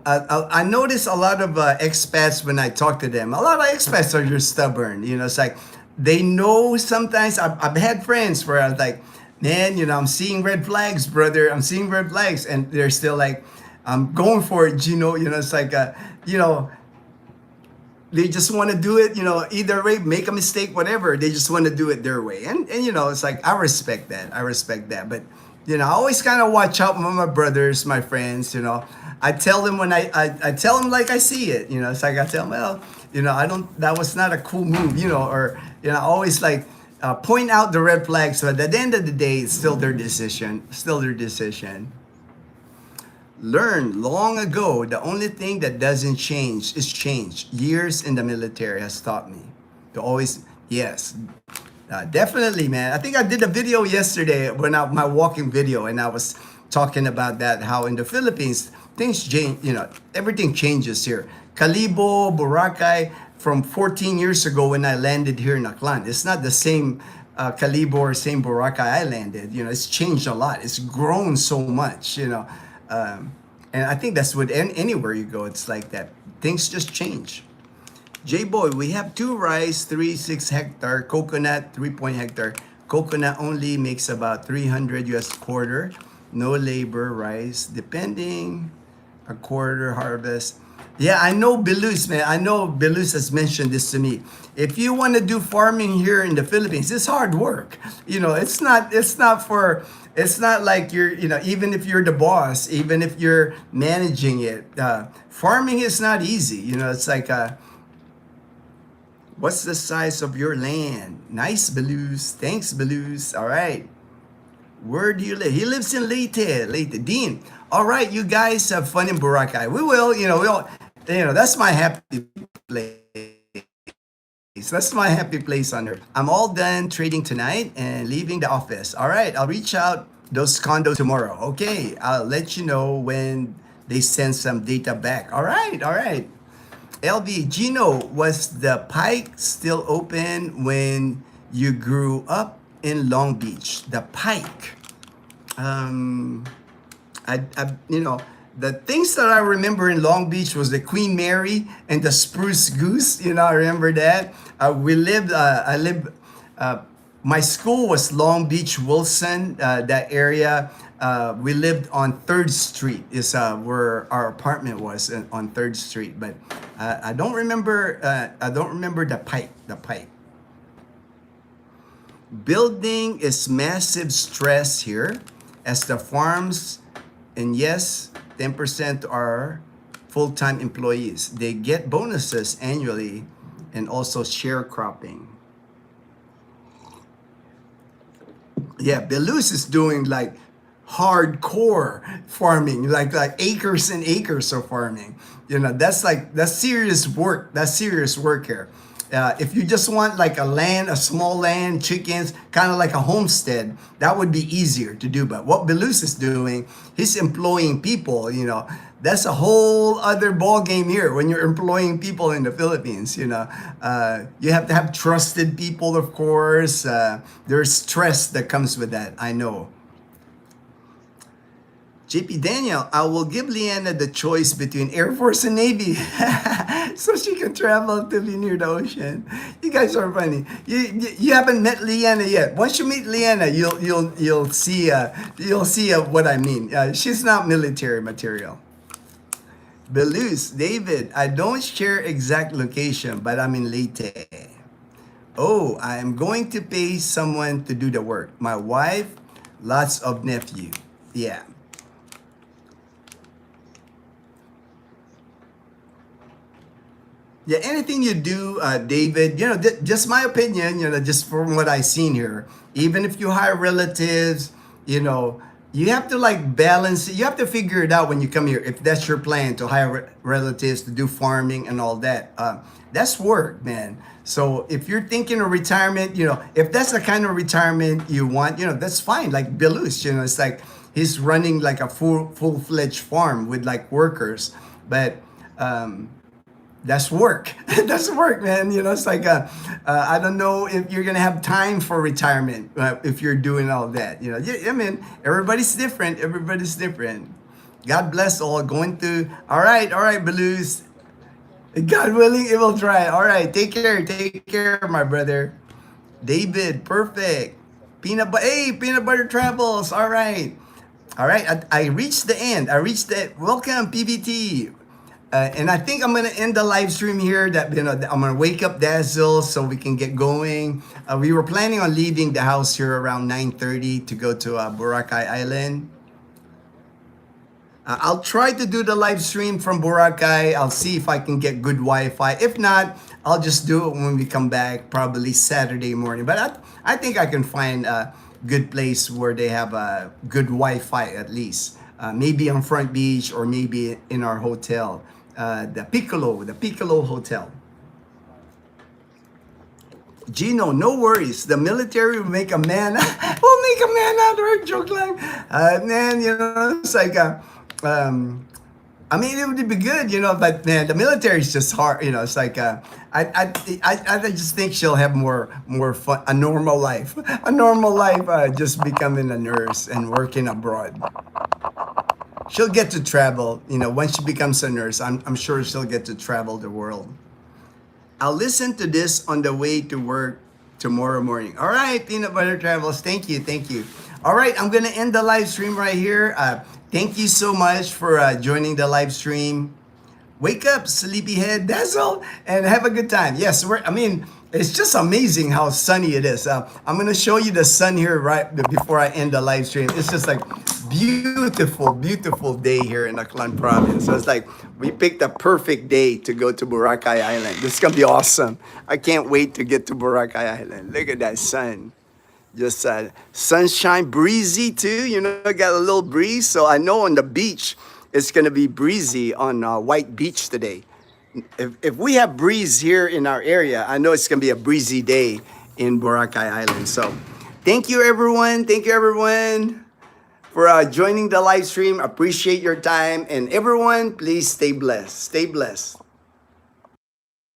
I notice a lot of expats when I talk to them. A lot of expats are just stubborn. It's like they know sometimes. I've had friends where I was like, man, I'm seeing red flags, brother. I'm seeing red flags. And they're still like, I'm going for it, Gino. It's like, they just want to do it, either way, make a mistake, whatever. They just want to do it their way. And it's like, I respect that. But, I always kind of watch out for my brothers, my friends, I tell them when I tell them like I see it, it's like I tell them, well, that was not a cool move, or, I always like point out the red flags, but at the end of the day, it's still their decision. Learned long ago, the only thing that doesn't change is change. Years in the military has taught me to always, yes, definitely, man. I think I did a video yesterday my walking video, and I was talking about that, how in the Philippines, things change, everything changes here. Calibo, Boracay, from 14 years ago when I landed here in Aklan, it's not the same Calibor, same Boracay I landed. It's changed a lot. It's grown so much. And I think that's with anywhere you go. It's like that. Things just change. J-Boy, we have 2 rice, 3.6 hectare, coconut, 3 hectare. Coconut only makes about 300 US quarter. No labor, rice, depending, a quarter harvest. Yeah, I know Belus, man. I know Belus has mentioned this to me. If you want to do farming here in the Philippines, it's hard work. It's not like you're, even if you're the boss, even if you're managing it, farming is not easy. It's like, what's the size of your land? Nice, Belus. Thanks, Belus. All right. Where do you live? He lives in Leyte. Dean. All right, you guys have fun in Boracay. We will, that's my happy place. That's my happy place on earth. I'm all done trading tonight and leaving the office. All right, I'll reach out those condos tomorrow. Okay, I'll let you know when they send some data back. All right. LB, Gino, was the Pike still open when you grew up in Long Beach? The Pike. The things that I remember in Long Beach was the Queen Mary and the Spruce Goose. I remember that. My school was Long Beach, Wilson, that area. We lived on 3rd Street is where our apartment was on 3rd Street. But I don't remember the Pike. Building is massive stress here as the farms, and yes, 10% are full-time employees. They get bonuses annually and also sharecropping. Yeah, Belus is doing like hardcore farming, like acres and acres of farming. That's serious work. That's serious work here. If you just want like a small land, chickens, kind of like a homestead, that would be easier to do. But what Belus is doing, he's employing people, that's a whole other ball game here when you're employing people in the Philippines. You have to have trusted people, of course. There's stress that comes with that, I know. JP Daniel, I will give Leanna the choice between Air Force and Navy so she can travel to be near the ocean. You guys are funny. You haven't met Leanna yet. Once you meet Leanna, you'll see what I mean. She's not military material. Belus, David, I don't share exact location, but I'm in Leyte. Oh, I am going to pay someone to do the work. My wife, lots of nephew. Yeah. Yeah, anything you do, David, just my opinion, just from what I've seen here, even if you hire relatives, you have to like balance it. You have to figure it out when you come here. If that's your plan to hire relatives to do farming and all that, that's work, man. So if you're thinking of retirement, if that's the kind of retirement you want, that's fine. Like Belus, it's like he's running like a full-fledged farm with like workers, but that's work. That's work, man. It's like I don't know if you're gonna have time for retirement if you're doing all that. I mean, everybody's different. God bless all. Going through. All right, Belus. God willing, it will dry. All right, take care, my brother. David, perfect. Peanut butter travels. All right. I reached the end. Welcome, PBT. And I think I'm gonna end the live stream here. I'm gonna wake up Dazzle so we can get going. We were planning on leaving the house here around 9:30 to go to Boracay Island. I'll try to do the live stream from Boracay. I'll see if I can get good Wi-Fi. If not, I'll just do it when we come back, probably Saturday morning. But I think I can find a good place where they have a good Wi-Fi at least. Maybe on Front Beach or maybe in our hotel, the Piccolo Hotel. Gino, no worries. The military will make a man. Will make a man out of her. Joke lang. Man, it's like I mean, it would be good, but man, the military is just hard. It's like I just think she'll have more fun, a normal life, just becoming a nurse and working abroad. She'll get to travel, when she becomes a nurse. I'm sure she'll get to travel the world. I'll listen to this on the way to work tomorrow morning. All right, Peanut Butter Travels. Thank you. Thank you. All right, I'm going to end the live stream right here. Thank you so much for joining the live stream. Wake up, sleepyhead, dazzle, and have a good time. Yes, it's just amazing how sunny it is. I'm going to show you the sun here right before I end the live stream. It's just like beautiful, beautiful day here in Aklan province. So it's like we picked a perfect day to go to Boracay Island. This is going to be awesome. I can't wait to get to Boracay Island. Look at that sun. Just sunshine, breezy too. Got a little breeze. So I know on the beach, it's going to be breezy on White Beach today. If we have breeze here in our area, I know it's going to be a breezy day in Boracay Island. So thank you, everyone. Thank you, everyone, for joining the live stream. Appreciate your time. And everyone, please stay blessed. Stay blessed.